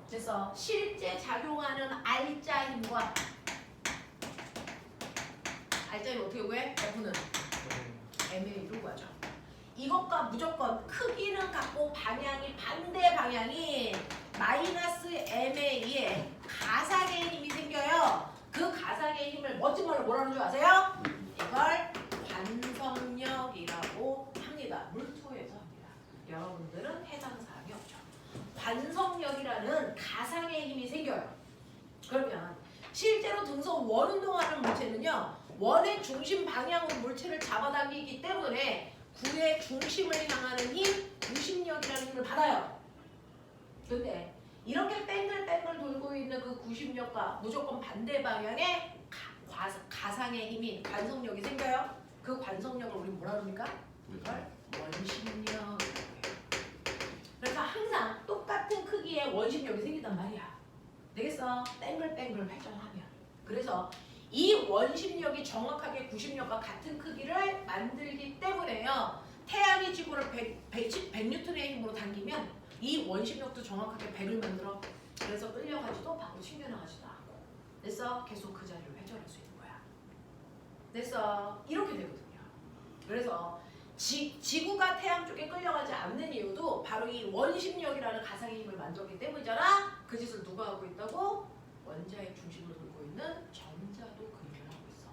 그래서 실제 작용하는 R자 힘과 R자 힘 어떻게 구해? F는 MA로 구하죠. 이것과 무조건 크기는 같고 방향이 반대 방향인 마이너스 MA에 가상의 힘이 생겨요. 그 가상의 힘을 멋진 말로 뭐라는 줄 아세요? 이걸 관성력이라고 합니다. 물토에서 합니다. 여러분들은 해당 사항이 없죠. 관성력이라는 가상의 힘이 생겨요. 그러면 실제로 등속 원운동하는 물체는요. 원의 중심 방향으로 물체를 잡아당기기 때문에 구의 중심을 향하는 힘, 구심력이라는 힘을 받아요. 근데 이렇게 뺑글뺑글 돌고 있는 그 구심력과 무조건 반대 방향에 가상의 힘인 관성력이 생겨요. 그 관성력을 우리 뭐라 그럽니까? 이걸 원심력. 그래서 항상 똑같은 크기의 원심력이 생긴단 말이야. 되겠어? 뺑글뺑글 회전하면. 그래서 이 원심력이 정확하게 구심력과 같은 크기를 만들기 때문에요. 태양이 지구를 100뉴턴의 힘으로 당기면 이 원심력도 정확하게 100을 만들어. 그래서 끌려가지도 바로 튕겨나가지도 않고. 됐어? 계속 그 자리를 회전할 수 있는 거야. 됐어? 이렇게 되거든요. 그래서 지구가 태양 쪽에 끌려가지 않는 이유도 바로 이 원심력이라는 가상의 힘을 만들었기 때문이잖아. 그 짓을 누가 하고 있다고? 원자의 중심을 돌고 있는 전자도 그 일을 하고 있어.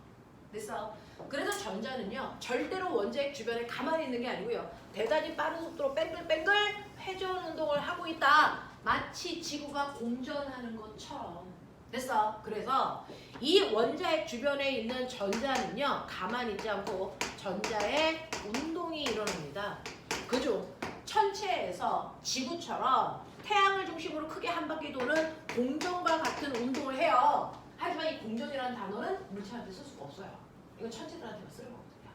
됐어? 그래서 전자는요 절대로 원자핵 주변에 가만히 있는 게 아니고요 대단히 빠른 속도로 뺑글뺑글 회전 운동을 하고 있다. 마치 지구가 공전하는 것처럼. 됐어? 그래서 이 원자핵 주변에 있는 전자는요 가만히 있지 않고 전자의 운동이 일어납니다. 그죠? 천체에서 지구처럼 태양을 중심으로 크게 한 바퀴 도는 공전과 같은 운동을 해요. 하지만 이 공전이라는 단어는 물체한테 쓸 수가 없어요. 이건 천체들한테만 쓰는 거거든요.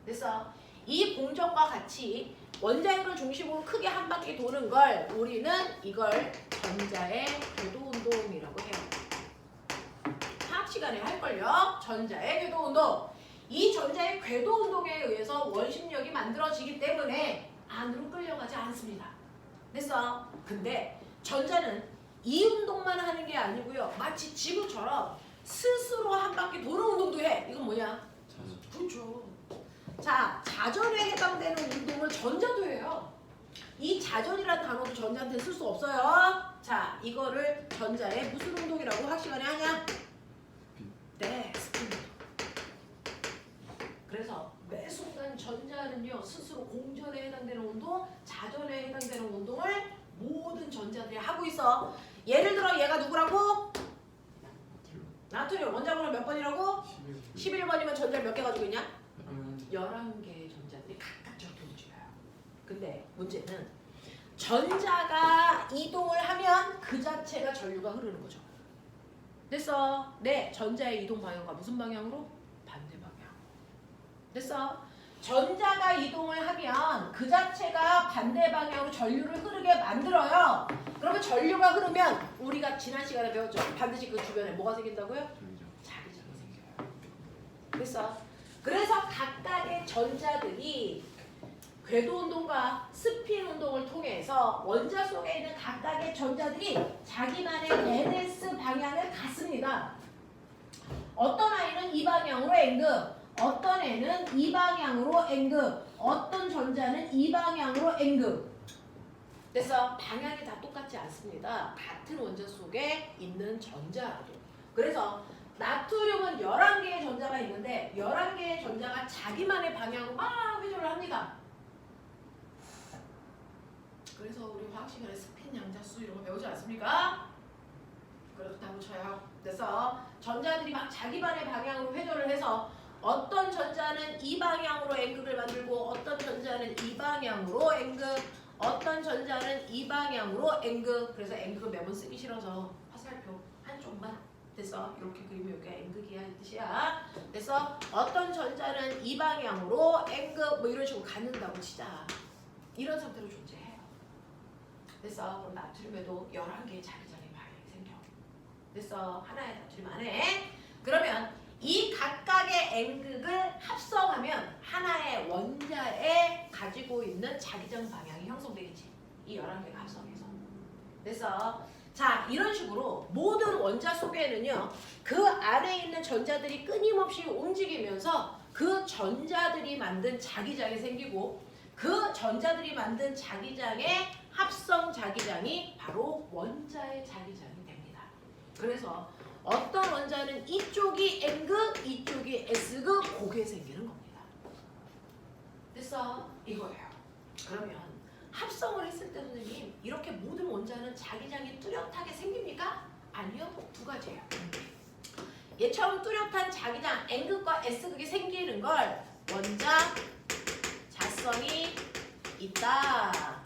그래서 이 공전과 같이 원자핵을 중심으로 크게 한 바퀴 도는 걸 우리는 이걸 전자의 궤도 운동이라고 해요. 화학 시간에 할걸요. 전자의 궤도 운동. 이 전자의 궤도 운동에 의해서 원심력이 만들어지기 때문에 안으로 끌려가지 않습니다. 됐어? 근데 전자는 이 운동만 하는 게 아니고요. 마치 지구처럼 스스로 한 바퀴 도는 운동도 해. 이건 뭐냐? 그렇죠. 자, 자전에 해당되는 운동을 전자도 해요. 이 자전이라는 단어도 전자한테 쓸 수 없어요. 자, 이거를 전자의 무슨 운동이라고 학시간에 하냐? 네, 스핀. 그래서 매 순간 전자는요 스스로 공전에 해당되는 운동, 자전에 해당되는 운동을 모든 전자들이 하고 있어. 예를 들어 얘가 누구라고? 나트륨. 원자번호 몇 번이라고? 11번이면 전자를 몇 개 가지고 있냐? 11개의 전자들이 각각 저렇게 움직여요. 근데 문제는 전자가 이동을 하면 그 자체가 전류가 흐르는 거죠. 됐어? 네, 전자의 이동 방향과 무슨 방향으로? 반대 방향. 됐어? 전자가 이동을 하면 그 자체가 반대 방향으로 전류를 흐르게 만들어요. 그러면 전류가 흐르면 우리가 지난 시간에 배웠죠? 반드시 그 주변에 뭐가 생긴다고요? 자기장이 생겨요. 됐어? 그래서 각각의 전자들이 궤도 운동과 스핀 운동을 통해서 원자 속에 있는 각각의 전자들이 자기만의 NS 방향을 갖습니다. 어떤 아이는 이 방향으로 N급, 어떤 애는 이 방향으로 N급, 어떤 전자는 이 방향으로 N급. 그래서 방향이 다 똑같지 않습니다. 같은 원자 속에 있는 전자라도. 그래서 나트륨은 11개의 전자가 있는데 11개의 전자가 자기만의 방향으로 막 회전을 합니다. 그래서 우리 화학 시간에 스핀 양자수 이런 거 배우지 않습니까? 그래서 다 붙여요. 그래서 전자들이 막 자기만의 방향으로 회전을 해서 어떤 전자는 이 방향으로 N극을 만들고 어떤 전자는 이 방향으로 N극, 어떤 전자는 이 방향으로 N극. 그래서 N극을 매번 쓰기 싫어서 화살표 한쪽만 됐어. 이렇게 그리면 여기가 N극이야 이 뜻이야. 그래서 어떤 전자는 이 방향으로 N극 뭐 이런 식으로 갖는다고 치자. 이런 상태로 존재해요. 됐어. 그럼 나트륨에도 11개의 자기장의 방향이 생겨. 됐어. 하나의 나트륨 안에. 그러면 이 각각의 N극을 합성하면 하나의 원자에 가지고 있는 자기장 방향이 형성되겠지. 이 11개가 합성해서. 됐어. 자, 이런 식으로 모든 원자 속에는요. 그 안에 있는 전자들이 끊임없이 움직이면서 그 전자들이 만든 자기장이 생기고 그 전자들이 만든 자기장의 합성 자기장이 바로 원자의 자기장이 됩니다. 그래서 어떤 원자는 이쪽이 N극, 이쪽이 S극, 그게 생기는 겁니다. 됐어? 이거예요. 그러면 합성을 했을 때 선생님 이렇게 모든 원자는 자기장이 뚜렷하게 생깁니까? 아니요. 두 가지예요. 얘처럼 뚜렷한 자기장 N극과 S극이 생기는 걸 원자 자스 자성이 있다.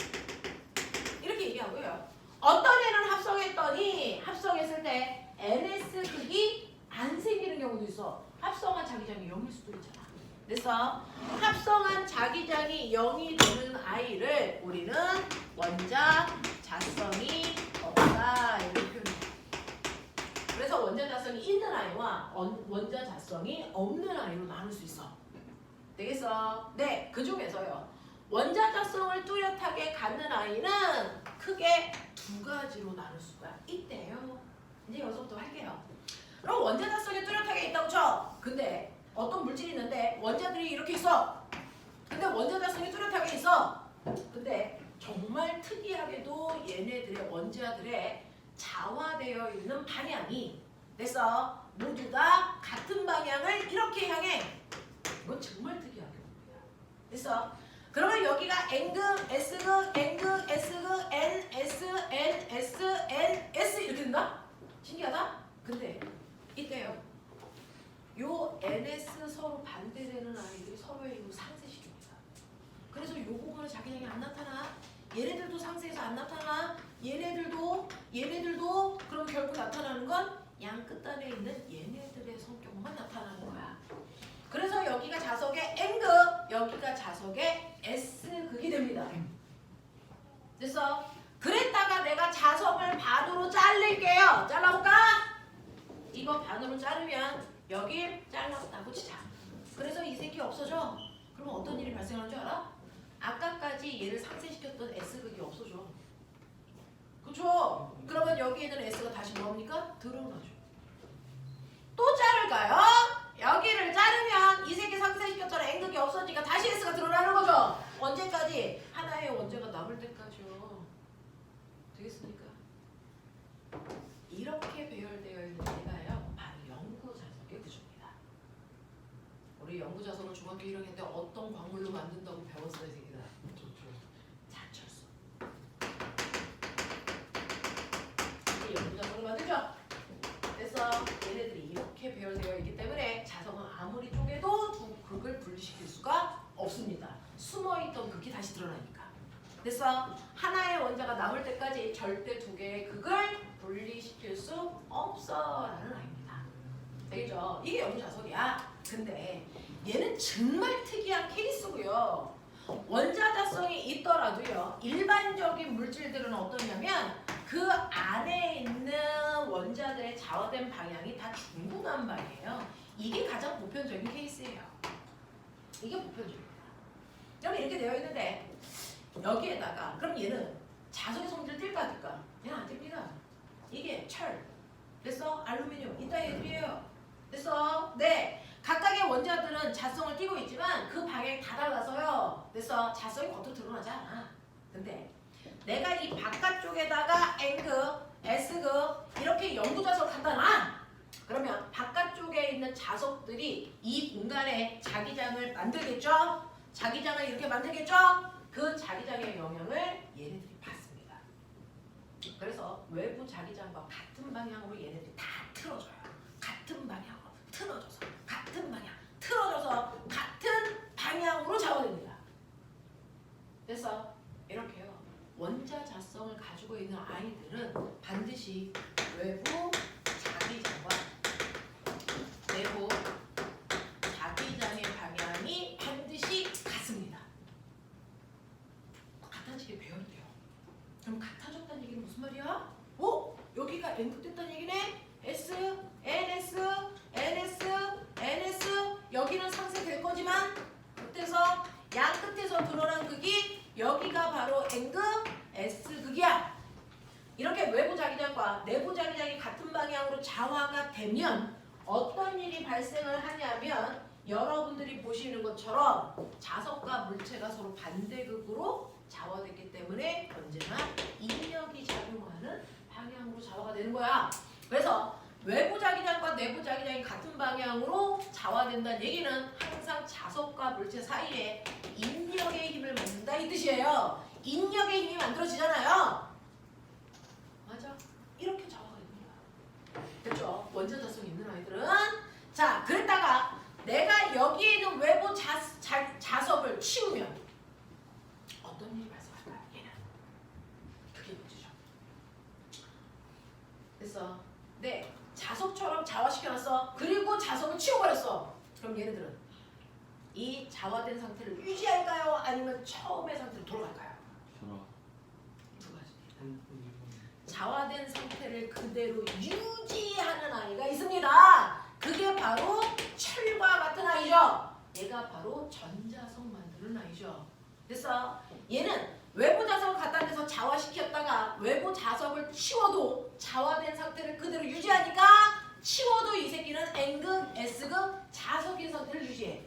이렇게 얘기하고요. 어떤 애는 합성했을 때 NS 극이 안 생기는 경우도 있어. 합성한 자기장이 0일 수도 있잖아. 그래서 합성한 자기장이 0이 되는 아이를 우리는 원자 자성이 없다 이렇게 표현해. 그래서 원자 자성이 있는 아이와 원자 자성이 없는 아이로 나눌 수 있어. 되겠어? 네, 그 중에서요. 원자 자성을 뚜렷하게 갖는 아이는 크게 두 가지로 나눌 수가 있대요. 이제 여기서부터 할게요. 그럼 원자 자성이 뚜렷하게 있다고 쳐. 근데 어떤 물질이 있는데 원자들이 이렇게 있어. 근데 원자 자성이 뚜렷하게 있어. 근데 정말 특이하게도 얘네들의 원자들의 자화되어 있는 방향이 됐어. 모두 다 같은 방향을 이렇게 향해. 이건 정말 특이하게 봅니다. 됐어. 그러면 여기가 N극, S극, N극, S극, N, S, N, S, N, S 이렇게 된다? 신기하다? 근데 이때요. 요 NS 서로 반대되는 아이들이 서로의 힘을 상쇄시킵니다. 그래서 요 부분은 자기장이 안 나타나. 얘네들도 상쇄해서 안 나타나. 얘네들도 그럼 결국 나타나는 건 양 끝단에 있는 얘네들의 성격만 나타나는 거야. 그래서 여기가 자석의 N극, 여기가 자석의 S극이 됩니다. 됐어? 그랬다가 내가 자석을 반으로 자를게요. 잘라볼까? 이거 반으로 자르면 여길 잘랐다고 치자. 그래서 이 새끼 없어져. 그럼 어떤 일이 발생하는 줄 알아? 아까까지 얘를 상쇄시켰던 S극이 없어져. 그쵸? 그러면 여기에는 S가 다시 뭐합니까? 드러나죠. 또 자를까요? 여기를 자르면 이 새끼 상쇄시켰던 N극이 없어지니까 다시 S가 드러나는 거죠. 언제까지? 하나의 원자가 남을 때까지요. 되겠습니까? 이렇게 배열되어 있는 애가요. 바로 영구자석의 구조입니다. 우리 영구자석을 중학교 1학년 때 어떤 광물로 만든다고 배웠어요, 이 새끼들? 자철수. 이 영구자석을 만들죠? 그래서 얘네들이 이렇게 배열되어 있기 때문에 자석은 아무리 쪼개도 두 극을 분리시킬 수가 없습니다. 숨어있던 극이 다시 드러나니까. 그래서 하나의 원자가 남을 때까지 절대 두 개의 극을 분리시킬 수 없어라는 아입니다. 되겠죠? 이게 영구자석이야. 근데 얘는 정말 특이한 케이스고요. 원자 자성이 있더라도요. 일반적인 물질들은 어떠냐면 그 안에 있는 원자들의 자화된 방향이 다 중구난방이에요. 이게 가장 보편적인 케이스예요. 이게 보편적입니다. 그럼 이렇게 되어 있는데 여기에다가 그럼 얘는 자석의 성질을 띨까 안 띨까? 얘는 안 띨니다. 이게 철, 됐어? 알루미늄, 이따 애들이에요. 됐어? 네. 각각의 원자들은 자성을 띠고 있지만 그 방향이 다 달라서요. 됐어? 자성이 겉으로 드러나지 않아. 근데 내가 이 바깥쪽에다가 N극, S극 이렇게 영구자석을 갖다 놔. 그러면 바깥쪽에 있는 자석들이 이 공간에 자기장을 만들겠죠? 자기장을 이렇게 만들겠죠? 그 자기장의 영향을 얘네들이 받습니다. 그래서 외부 자기장과 같은 방향으로 얘네들이 다 틀어져요. 같은 방향으로 틀어져서 같은 방향 틀어져서 같은 방향으로 자화됩니다. 그래서 이렇게요. 원자 자성을 가지고 있는 아이들은 반드시 외부 자기장과 내부 자기장의 방향이 반드시 같습니다. 같아지게 배열돼요. 그럼 같아졌다는 얘기는 무슨 말이야? 여기가 N극 됐다는 얘기네? S, NS, NS, NS 여기는 상쇄될 거지만 끝에서 양 끝에서 드러난 극이 여기가 바로 N극, S극이야. 이렇게 외부 자기장과 내부 자기장이 같은 방향으로 자화가 되면 어떤 일이 발생을 하냐면 여러분들이 보시는 것처럼 자석과 물체가 서로 반대극으로 자화됐기 때문에 언제나 인력이 작용하는 방향으로 자화가 되는 거야. 그래서 외부 자기장과 내부 자기장이 같은 방향으로 자화된다는 얘기는 항상 자석과 물체 사이에 인력의 힘을 만든다 이 뜻이에요. 인력의 힘이 만들어지잖아요. 맞아. 이렇게 자화가 됩니다. 됐죠? 원자 자성이 있는 아이들은 자 그랬다가 내가 여기에 있는 외부 자석을 치우면 됐어. 네, 자석처럼 자화시켜놨어. 그리고 자석을 치워버렸어. 그럼 얘네들은 이 자화된 상태를 유지할까요? 아니면 처음의 상태로 돌아갈까요? 돌아. 두 가지. 자화된 상태를 그대로 유지하는 아이가 있습니다. 그게 바로 철과 같은 아이죠. 얘가 바로 전자석 만드는 아이죠. 됐어? 얘는 외부 자석을 갖다 대서 자화시켰다가 외부 자석을 치워도 자화된 상태를 그대로 유지하니까 치워도 이 새끼는 N극, S극 자석인 상태를 유지해.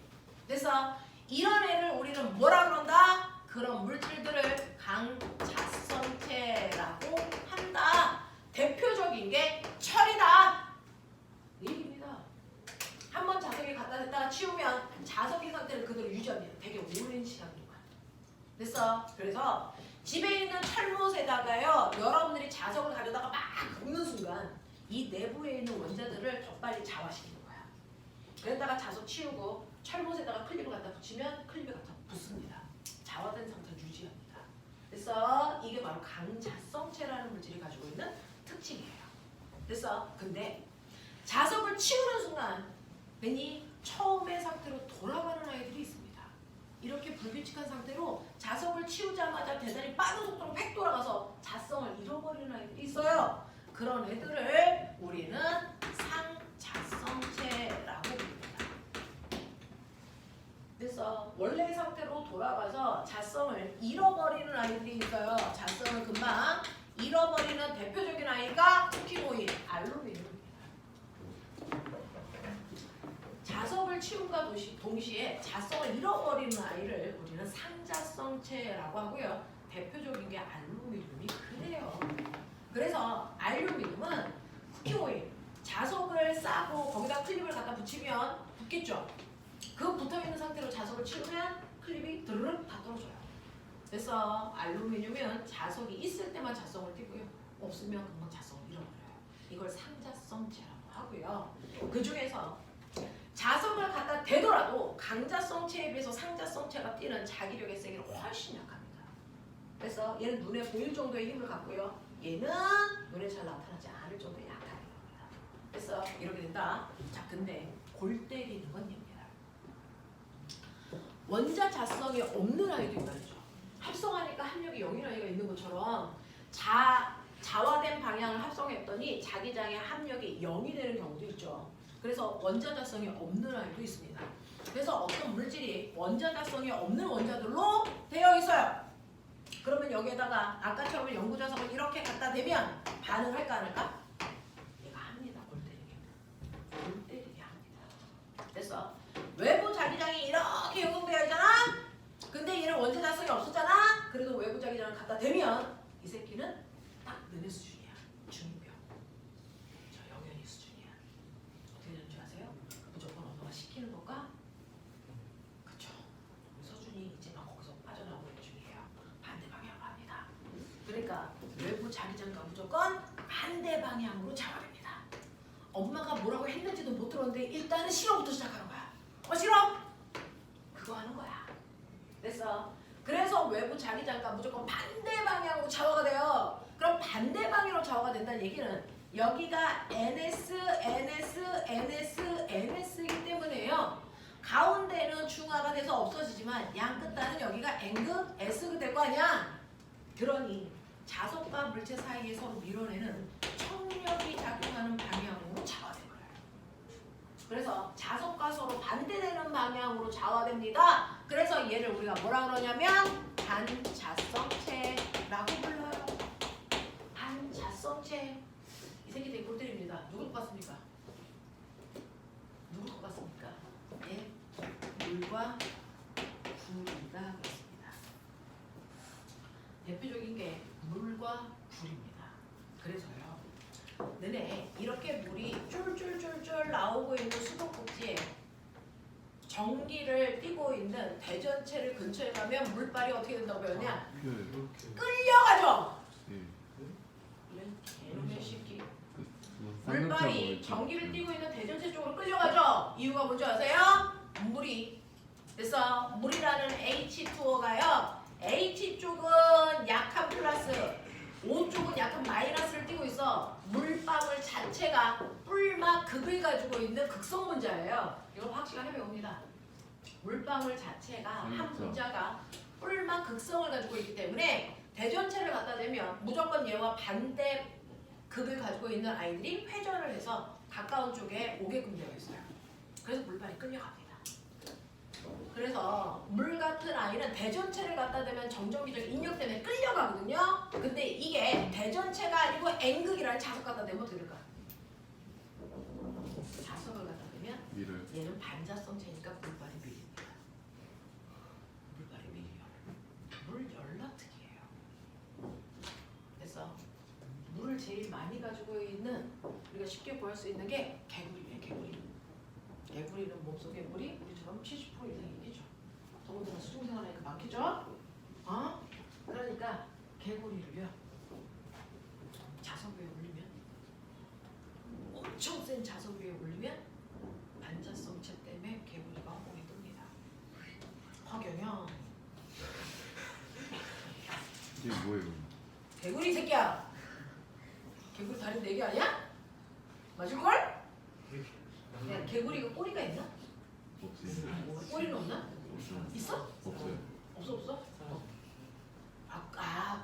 됐어? 이런 애를 우리는 뭐라 그런다? 그런 물질들을 강자성체라고 한다. 대표적인 게 철이다. 이 얘기입니다. 한번 자석에 갖다 댔다가 치우면 자석인 상태를 그대로 유지합니다. 되게 오랜 시간 동안. 됐어? 그래서 집에 있는 철못에다가요, 여러분들이 자석을 가져다가 막 붓는 순간 이 내부에 있는 원자들을 더 빨리 자화시키는 거야. 그랬다가 자석 치우고 철못에다가 클립을 갖다 붙이면 클립이 갖다 붙습니다. 자화된 상태를 유지합니다. 그래서 이게 바로 강자성체라는 물질이 가지고 있는 특징이에요. 됐어? 근데 자석을 치우는 순간 괜히 처음의 상태로 돌아가는 아이들이 있습니다. 이렇게 불규칙한 상태로 자석을 치우자마자 대단히 빠른 속도로 획 돌아가서 자성을 잃어버리는 아이들이 있어요. 그런 애들을 우리는 상자성체라고 부릅니다. 그래서 원래 상태로 돌아가서 자성을 잃어버리는 아이들이 있어요. 자성을 금방 잃어버리는 대표적인 아이가 쿠키모인, 알루미늄입니다. 자석을 치움과 동시에 자성을 잃어버리는 아이를 우리는 상자성체라고 하고요. 대표적인 게 알루미늄이 그래요. 그래서 알루미늄은 쿠키모인, 자석을 싸고 거기다 클립을 갖다 붙이면 붙겠죠. 그 붙어있는 상태로 자석을 치우면 클립이 드르륵 다 떨어져요. 그래서 알루미늄은 자석이 있을 때만 자성을 띠고요. 없으면 금방 자성을 잃어버려요. 이걸 상자성체라고 하고요. 그 중에서 자석을 갖다 대더라도 강자성체에 비해서 상자성체가 띠는 자기력의 세기는 훨씬 약합니다. 그래서 얘는 눈에 보일 정도의 힘을 갖고요. 얘는 눈에 잘 나타나지 않을 정도의 약한 겁니다. 그래서 이렇게 된다. 자, 근데 골 때리는 건 얘입니다. 원자 자성이 없는 아이도 있다죠. 합성하니까 합력이 0인 아이가 있는 것처럼 자화된 방향을 합성했더니 자기장의 합력이 0이 되는 경우도 있죠. 그래서 원자 자성이 없는 아이도 있습니다. 그래서 어떤 물질이 원자 자성이 없는 원자들로 되어 있어요. 그러면 여기에다가 아까처럼 영구 자석을 이렇게 갖다 대면 반응할까 안 할까? 얘가 합니다. 골 때리게. 골 때리게 합니다. 됐어? 외부 자기장이 이렇게 연동되어 있잖아? 근데 얘는 원자 자성이 없었잖아? 그래도 외부 자기장을 갖다 대면 이 새끼는 딱 너네 수준이야. 중병. 저 영연이 수준이야. 어떻게 되는 줄 아세요? 무조건 언어가 시키는 것과 그쵸. 서준이 이제 막 거기서 빠져나오는 중이에요. 반대 방향으로 합니다. 그러니까 외부 자기장과 무조건 반대 방향으로 자화됩니다. 엄마가 뭐라고 했는지도 못 들었는데 일단은 싫어부터 시작하는 거야. 싫어? 그거 하는 거야. 됐어? 그래서 외부 자기장과 무조건 반대 방향으로 자화가 돼요. 그럼 반대 방향으로 자화가 된다는 얘기는 여기가 NS, NS, NS, NS이기 때문에요. 가운데는 중화가 돼서 없어지지만 양 끝단은 여기가 N극, S극 될 거 아니야? 그러니 자석과 물체 사이에 서로 밀어내는 청력이 작용하는 방향으로 자화된 거예요. 그래서 자석과 서로 반대되는 방향으로 자화됩니다. 그래서 얘를 우리가 뭐라 그러냐면 반자성체라고 불러요. 반자성체. 이 새끼 되게 골 때립니다. 누굴 것 같습니까? 누굴 것 같습니까? 예, 물과 굴이가 있습니다. 대표적인 게 물과 굴입니다. 그래서요. 너네 이렇게 물이 쫄쫄쫄쫄 나오고 있는 수도꼭지에 전기를 띠고 있는 대전체를 근처에 가면 물발이 어떻게 된다고 배웠냐? 끌려가죠. 이런 개놈의 새끼. 물발이 전기를 띠고 있는 대전체 쪽으로 끌려가죠. 이유가 뭔지 아세요? 물이 그래서 물이라는 H2O가요. H쪽은 약한 플러스, O쪽은 약한 마이너스를 띠고 있어. 물방울 자체가 뿔막 극을 가지고 있는 극성 분자예요. 이거 화학 시간에 배웁니다. 물방울 자체가 한 분자가 뿔막 극성을 가지고 있기 때문에 대전체를 갖다 대면 무조건 얘와 반대 극을 가지고 있는 아이들이 회전을 해서 가까운 쪽에 오게끔 되어 있어요. 그래서 물발이 끌려갑니다. 그래서 물 같은 아이는 대전체를 갖다 대면 정전기적 인력 때문에 끌려가거든요. 근데 이게 대전체가 아니고 N극이라는 자석 갖다 대면 어떻게 될까? 자석을 갖다 대면 밀어요. 얘는 반자성체니까 물발이 밀립니다. 물발이 밀려. 물 연락특이에요. 그래서 물을 제일 많이 가지고 있는 우리가 쉽게 구할 수 있는 게 개구리예요. 개구리. 개구리는 몸속에 물이 우리처럼 70% 이상이겠죠. 더군다나 수중생활하니까 많겠죠. 그러니까 개구리를요 자석 위에 올리면 엄청 센 자석 위에 올리면 반자성체 때문에 개구리가 허공에 뜹니다. 허경영 이게 뭐예요? 개구리 새끼야. 개구리 다리 4개 아니야? 맞을걸? 야, 개구리가 꼬리가 있나? 없지. 꼬리는 없나? 없어요. 있어? 없어요. 없어?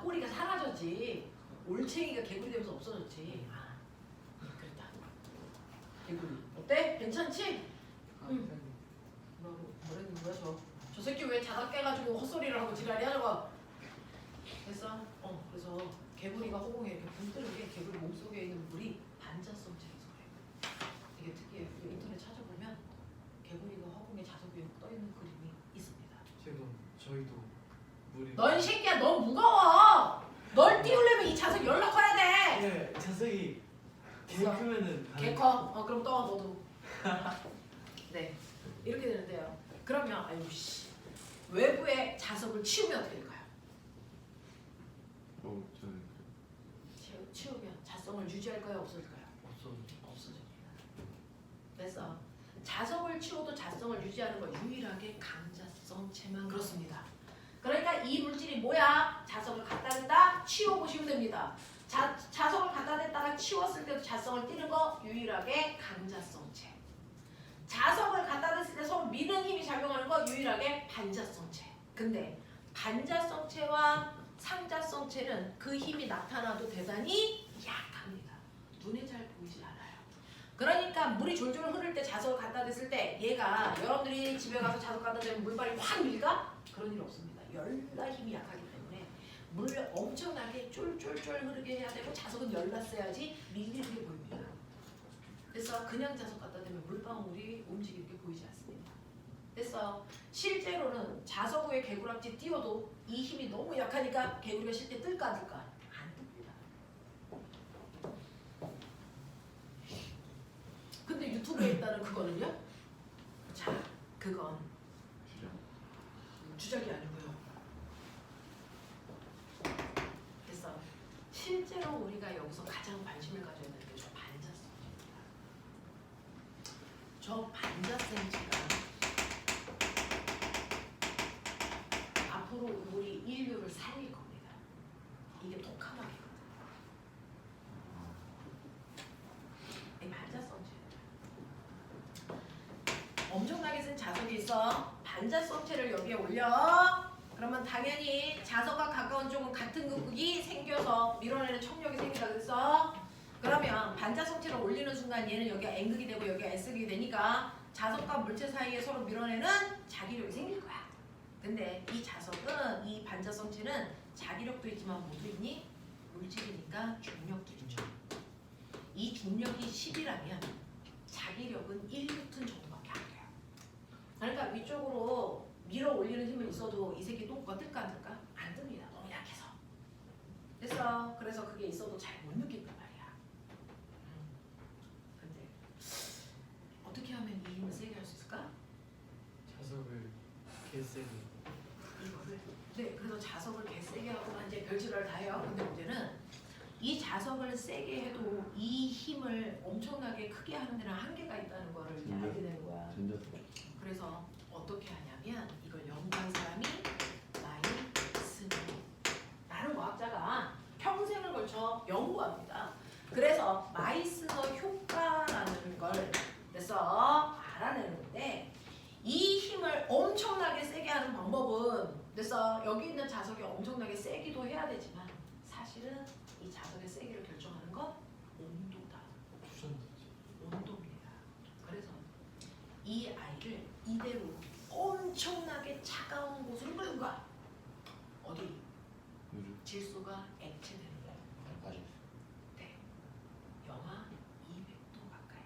꼬리가 사라졌지. 올챙이가 개구리 되면서 없어졌지. 그랬다. 개구리 어때? 괜찮지? 뭐라는 거야 저 새끼 왜 자다 깨가지고 헛소리를 하고 지랄이 하냐고. 됐어? 그래서 개구리가 허공에 이렇게 붕 뜨는 게 개구리 몸속에 있는 물이 반자성체라서 그래요. 되게 특이해요. 인터넷 찾아보면 개구리가 허공에 자석 위에 떠있는 그림이 있습니다. 지금 저희도 물이. 넌 새끼야 너무 무거워. 널 띄우려면 이 자석 연락 커야 돼. 네, 자석이 개 있어. 크면은 개 커. 그럼 떠 너도. 네 이렇게 되는데요. 그러면 아이고 씨 외부에 자석을 치우면 어떻게 될까요? 저는 치우면 자성을 유지할까요? 없어질까요? 없어집니다. 그래서 자석을 치워도 자성을 유지하는 건 유일하게 강자성체만 그렇습니다. 그러니까 이 물질이 뭐야? 자석을 갖다 댔다 치워보시면 됩니다. 자석을 갖다 댔다가 치웠을 때도 자성을 띠는 거 유일하게 강자성체. 자석을 갖다 댔을 때 서로 미는 힘이 작용하는 거 유일하게 반자성체. 근데 반자성체와 상자성체는 그 힘이 나타나도 대단히 약합니다. 눈에 잘 보이지 않아요. 그러니까 물이 졸졸 흐를 때 자석을 갖다 댔을 때 얘가 여러분들이 집에 가서 자석 갖다 대면 물발이 확 밀까? 그런 일 없습니다. 열나 힘이 약하기 때문에 물을 엄청나게 쫄쫄쫄 흐르게 해야 되고 자석은 열났어야지 밀리게 보입니다. 그래서 그냥 자석 갖다 대면 물방울이 움직이게 보이지 않습니다. 그래서 실제로는 자석 위에 개구락지 띄워도 이 힘이 너무 약하니까 개구리가 쉴 때 뜰까 안 뜰까? 안 뜹니다. 근데 유튜브에 있다는 그거는요? 자, 그건 주작이 아니고요. 그래서 실제로 우리가 여기서 가장 관심을 가져야 되는 게 저 반자성체입니다. 저 반자성체가 앞으로 우리 인류를 살릴 겁니다. 이게 독하막이거든. 이 반자성체. 엄청나게 쓴 자석이 있어. 반자성체를 여기에 올려. 그러면 당연히 자석과 가까운 쪽은 같은 극이 생겨서 밀어내는 청력이 생긴다 그랬어. 그러면 반자성체를 올리는 순간 얘는 여기가 N극이 되고 여기가 S극이 되니까 자석과 물체 사이에 서로 밀어내는 자기력이 생길 거야. 근데 이 자석은 이 반자성체는 자기력도 있지만 뭐도 있니? 물질이니까 중력도 있죠. 이 중력이 10이라면 자기력은 1뉴턴 정도밖에 안 돼요. 그러니까 위쪽으로 밀어 올리는 힘은 있어도 이 새끼 똥꼬가 뜰까 안 뜰까? 안 뜹니다. 너무 약해서. 그래서 그게 있어도 잘 못 느낀단 말이야. 근데 어떻게 하면 이 힘을 세게 할 수 있을까? 자석을 개세게. 이거를. 네, 그래서 자석을 개세게 하고만 이제 별짓을 다 해요. 근데 문제는 이 자석을 세게 해도 이 힘을 엄청나게 크게 하는 데는 한계가 있다는 거를 이제 알게 되는 거야. 전자석. 그래서 어떻게 하냐면 이걸 연구한 사람이 마이스너라는 과학자가 평생을 걸쳐 연구합니다. 그래서 마이스너 알아내는 건데 이 힘을 엄청나게 세게 하는 방법은 그래서 여기 있는 자석이 엄청나게 세기도 해야 되지만 사실은 이 자석의 세기를 결정하는 건 온도다. 주전자지. 온도입니다. 그래서 이 아이를 이대로 엄청나게 차가운 곳으로 끌고 가. 어디? 요즘 질소가 액체되는 거야. 맞아. 네. 영하 200도 가까이.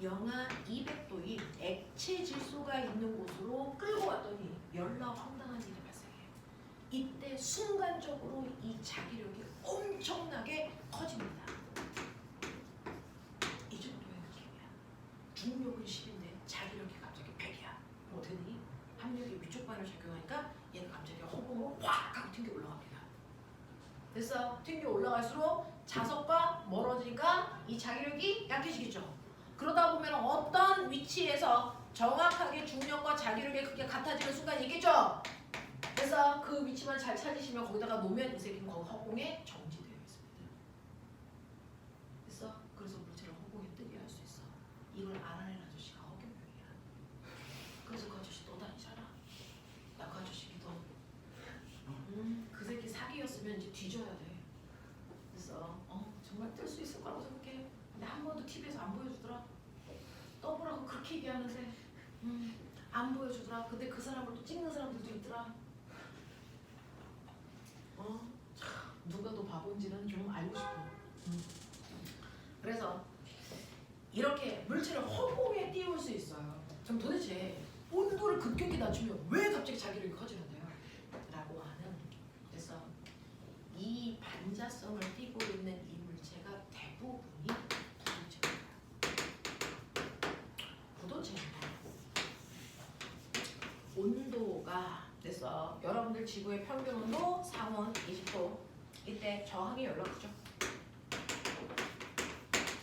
영하 200도인 액체 질소가 있는 곳으로 끌고 갔더니 열나 황당한 일이 발생해요. 이때 순간적으로 이 자기력이 엄청나게 커집니다. 이 정도의 느낌이야. 중력은 10인데 자기력이 갑자기 100이야. 어떻게니? 합력이 위쪽 반을 작용하니까 얘는 갑자기 허공으로 확 하고 튕겨 올라갑니다. 그래서 튕겨 올라갈수록 자석과 멀어지니까 이 자기력이 약해지겠죠. 그러다 보면 어떤 위치에서 정확하게 중력과 자기력의 크기가 같아지는 순간이 있겠죠. 그래서 그 위치만 잘 찾으시면 거기다가 놓으면 이 새끼는 거기 허공에 정지되어 있습니다. 그래서 물체를 허공에 뜨게 할 수 있어. 이걸 알아낸 아저씨가 허경영이야. 그래서 그 아저씨 또 다니잖아. 나 그 아저씨 믿어. 그 새끼 사기였으면 이제 뒤져야 돼. 그래서 정말 뜰 수 있을 거라고 생각해. 근데 한 번도 TV에서 안 보여주더라. 떠보라고 그렇게 얘기하는데 안 보여주더라. 근데 그 사람을 또 찍는 사람들도 있더라. 참 누가 더 바본지는 좀 알고 싶어. 그래서 이렇게 물체를 허공에 띄울 수 있어요. 그럼 도대체 온도를 급격히 낮추면 왜 갑자기 자기력이 커지는데요? 라고 하는. 그래서 이 반자성을 띠고 있는 이 물체가 대부분이 부도체입니다. 부도체입니다. 온도가 그래서 여러분들 지구의 평균 온도 상온 20도 이때 저항이 연락이죠.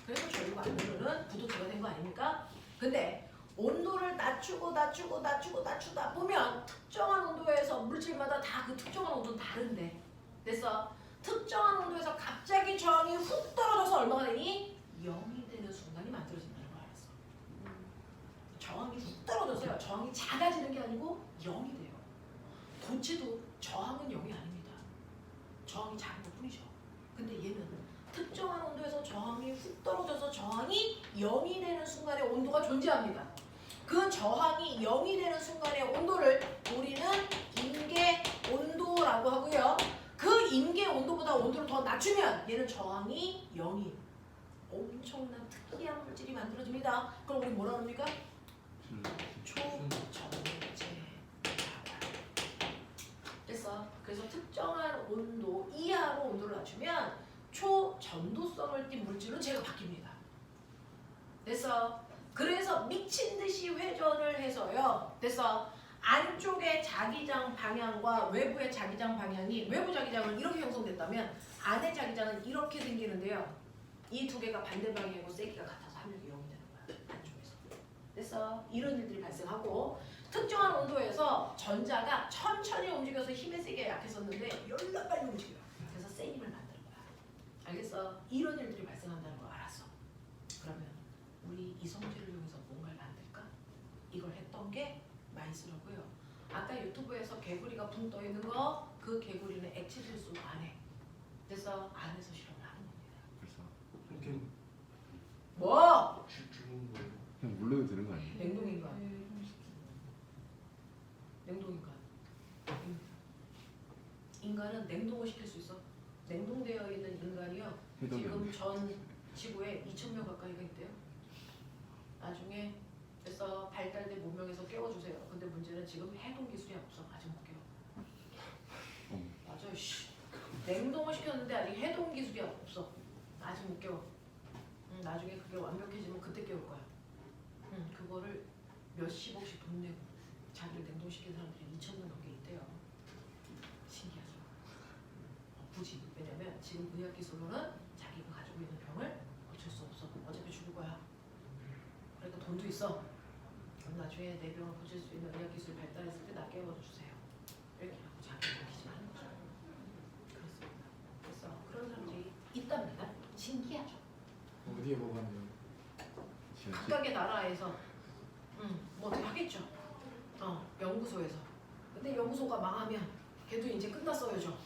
그래서 전류가 안 흐르는 부도체가 된 거 아닙니까? 근데 온도를 낮추다 보면 특정한 온도에서 물질마다 다 그 특정한 온도는 다른데 그래서 특정한 온도에서 갑자기 저항이 훅 떨어져서 얼마가 되니? 0이 되는 순간이 만들어진다는 걸 알았어. 저항이 훅 떨어져서요. 저항이 작아지는 게 아니고 0이 돼요. 도체도 저항은 0이 아닙니다. 저항이 작은 것 뿐이죠. 근데 얘는 특정한 온도에서 저항이 훅 떨어져서 저항이 0이 되는 순간에 온도가 존재합니다. 그 저항이 0이 되는 순간의 온도를 우리는 임계 온도라고 하고요. 그 임계 온도보다 온도를 더 낮추면 얘는 저항이 0인 엄청난 특이한 물질이 만들어집니다. 그럼 우리 뭐라 합니까? 초전도체. 그래서 특정한 온도 이하로 온도를 낮추면 초전도성을 띤 물질로 제가 바뀝니다. 그래서 미친 듯이 회전을 해서요. 그래서 안쪽의 자기장 방향과 외부의 자기장 방향이 외부 자기장은 이렇게 형성됐다면 안의 자기장은 이렇게 생기는데요. 이 두 개가 반대 방향이고 세기가 같아서 합력이 0이 되는 거야. 안쪽에서. 그래서 이런 일들이 발생하고 특정한 온도에서 전자가 천천히 움직여서 힘의 세기가 약했었는데 열나 빨리 움직여요. 그래서 센 힘을 만드는 거야. 알겠어? 이런 일들이 발생한다는 걸 알았어. 그러면 우리 이성질을 이용해서 뭔가를 만들까? 이걸 했던 게 마이스라고요. 아까 유튜브에서 개구리가 붕 떠 있는 거, 그 개구리는 액체 질소 안에. 그래서 안에서 실험을 하는 겁니다. 벌써 이렇게 뭐? 죽은 거예요. 그냥 물러도 되는 거 아니에요? 냉동인간. 냉동인간. 인간은 냉동을 시킬 수 있어. 냉동되어 있는 인간이요. 해동이 안 지금 돼. 전 지구에 2,000명 가까이가 있대요. 나중에 그래서 발달된 문명에서 깨워주세요. 근데 문제는 지금 해동 기술이 없어. 아직 못 깨워. 맞아. 씨. 냉동을 시켰는데 아직 해동 기술이 없어. 아직 못 깨워. 나중에 그게 완벽해지면 그때 깨울 거야. 그거를 몇십억씩 돈 내고 자기를 냉동시킨 사람들이 2,000명 넘게 있대요. 신기하죠. 굳이. 왜냐면 지금 의학 기술로는 자기가 가지고 있는 병을 고칠 수 없어. 어차피 죽을 거야. 그러니까 돈도 있어. 그럼 나중에 내 병을 고칠 수 있는 의학 기술 발달했을 때 나 깨워주세요. 이렇게 하고 자기를 기증하는 거죠. 그렇습니다. 그래서 그런 사람들이 있답니다. 신기하죠. 어디에 뭐가 있나요? 각각의 나라에서 뭐 어떻게 하겠죠. 연구소에서. 근데 연구소가 망하면 걔도 이제 끝났어야죠.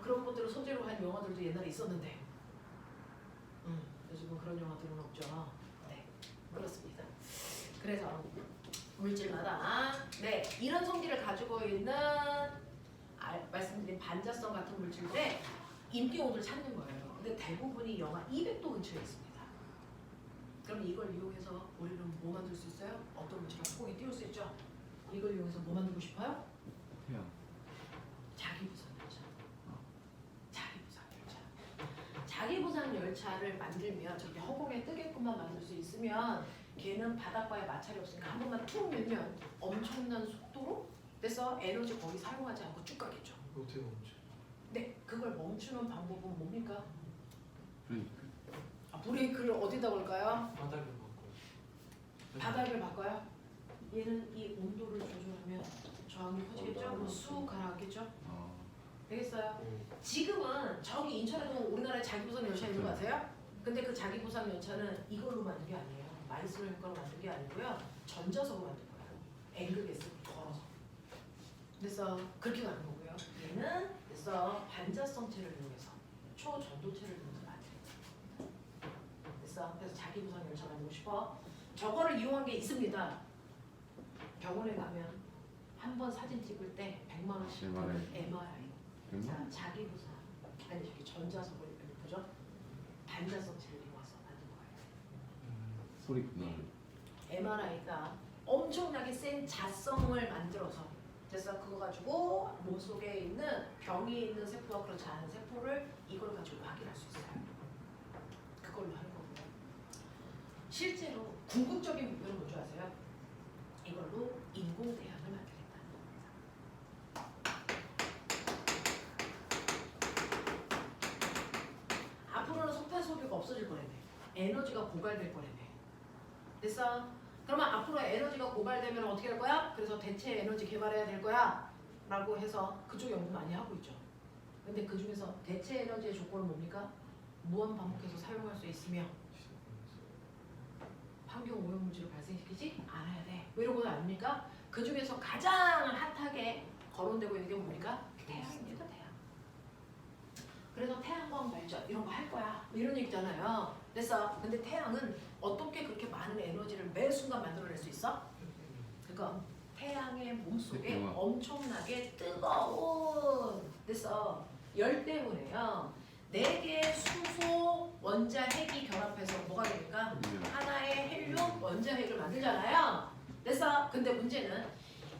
그런 것들을 소재로 한 영화들도 옛날에 있었는데 요즘은 그런 영화들은 없죠. 네, 그렇습니다. 그래서 물질마다 이런 성질을 가지고 있는 말씀드린 반자성 같은 물질들의 인기온도를 찾는 거예요. 근데 대부분이 영하 200도 근처에 있습니다. 그럼 이걸 이용해서 우리는 뭐 만들 수 있어요? 어떤 물질을 폭이 띄울 수 있죠? 이걸 이용해서 뭐 만들고 싶어요? 태양. 자기부산 열차. 자기부산 열차. 자기부산 열차를 만들면 저렇게 허공에 뜨게끔만 만들 수 있으면 걔는 바닷가에 마찰이 없으니까 한 번만 툭 밀면 엄청난 속도로 그래서 에너지 거의 사용하지 않고 쭉 가겠죠. 어떻게 멈춰? 네, 그걸 멈추는 방법은 뭡니까? 브레이크. 브레이크를 어디다 걸까요? 바닥을 바꿔요. 바닥을 바꿔요. 얘는 이 온도를 조절하면 저항이 커지겠죠? 쑥 가라앉겠죠? 되겠어요? 지금은 저기 인천에도 우리나라에 자기부산 열차 있는 거 아세요? 근데 그 자기부산 열차는 이걸로 만든 게 아니에요. 마이스로 효과로 만든 게 아니고요. 전자석으로 만든 거예요. 앵글게스 걸어서. 그래서 그렇게 가는 거고요. 얘는 그래서 반자성체를 이용해서 초전도체를 이용해서 만들어요. 그래서 자기부산 열차 만들고 싶어. 저거를 이용한 게 있습니다. 병원에 가면 한 번 사진 찍을 때 100만 원씩 드는 MRI. 자, 자기부산 아니 저기 전자석을 보죠. 반자성체를 이용해서 만든 거예요. 소리 분할. MRI가 엄청나게 센 자성을 만들어서 그래서 그거 가지고 몸속에 있는 병이 있는 세포와 그렇지 않은 세포를 이걸 가지고 확인할 수 있어요. 그걸로 하는 거고요. 실제로 궁극적인 목표는 뭔지 아세요? 이걸로 인공대양을 만들겠다는 겁니다. 앞으로는 석탄 소비가 없어질 거라며. 에너지가 고갈될 거라며. 됐어? 그러면 앞으로 에너지가 고갈되면 어떻게 할 거야? 그래서 대체 에너지 개발해야 될 거야 라고 해서 그쪽 연구 많이 하고 있죠. 근데 그 중에서 대체 에너지의 조건은 뭡니까? 무한 반복해서 사용할 수 있으며 환경 오염물질을 발생시키지 않아야 돼. 왜 이런 거 아닙니까? 그 중에서 가장 핫하게 거론되고 있는 게 뭡니까? 태양입니다. 태양. 그래서 태양광 발전 이런 거 할 거야. 이런 얘기잖아요. 그래서 근데 태양은 어떻게 그렇게 많은 에너지를 매 순간 만들어낼 수 있어? 그러니까 태양의 몸속에 엄청나게 뜨거운 그래서 열 때문에요. 4개의 수소 원자 핵이 결합해서 뭐가 됩니까? 하나의 헬륨 원자 핵을 만들잖아요. 그래서 근데 문제는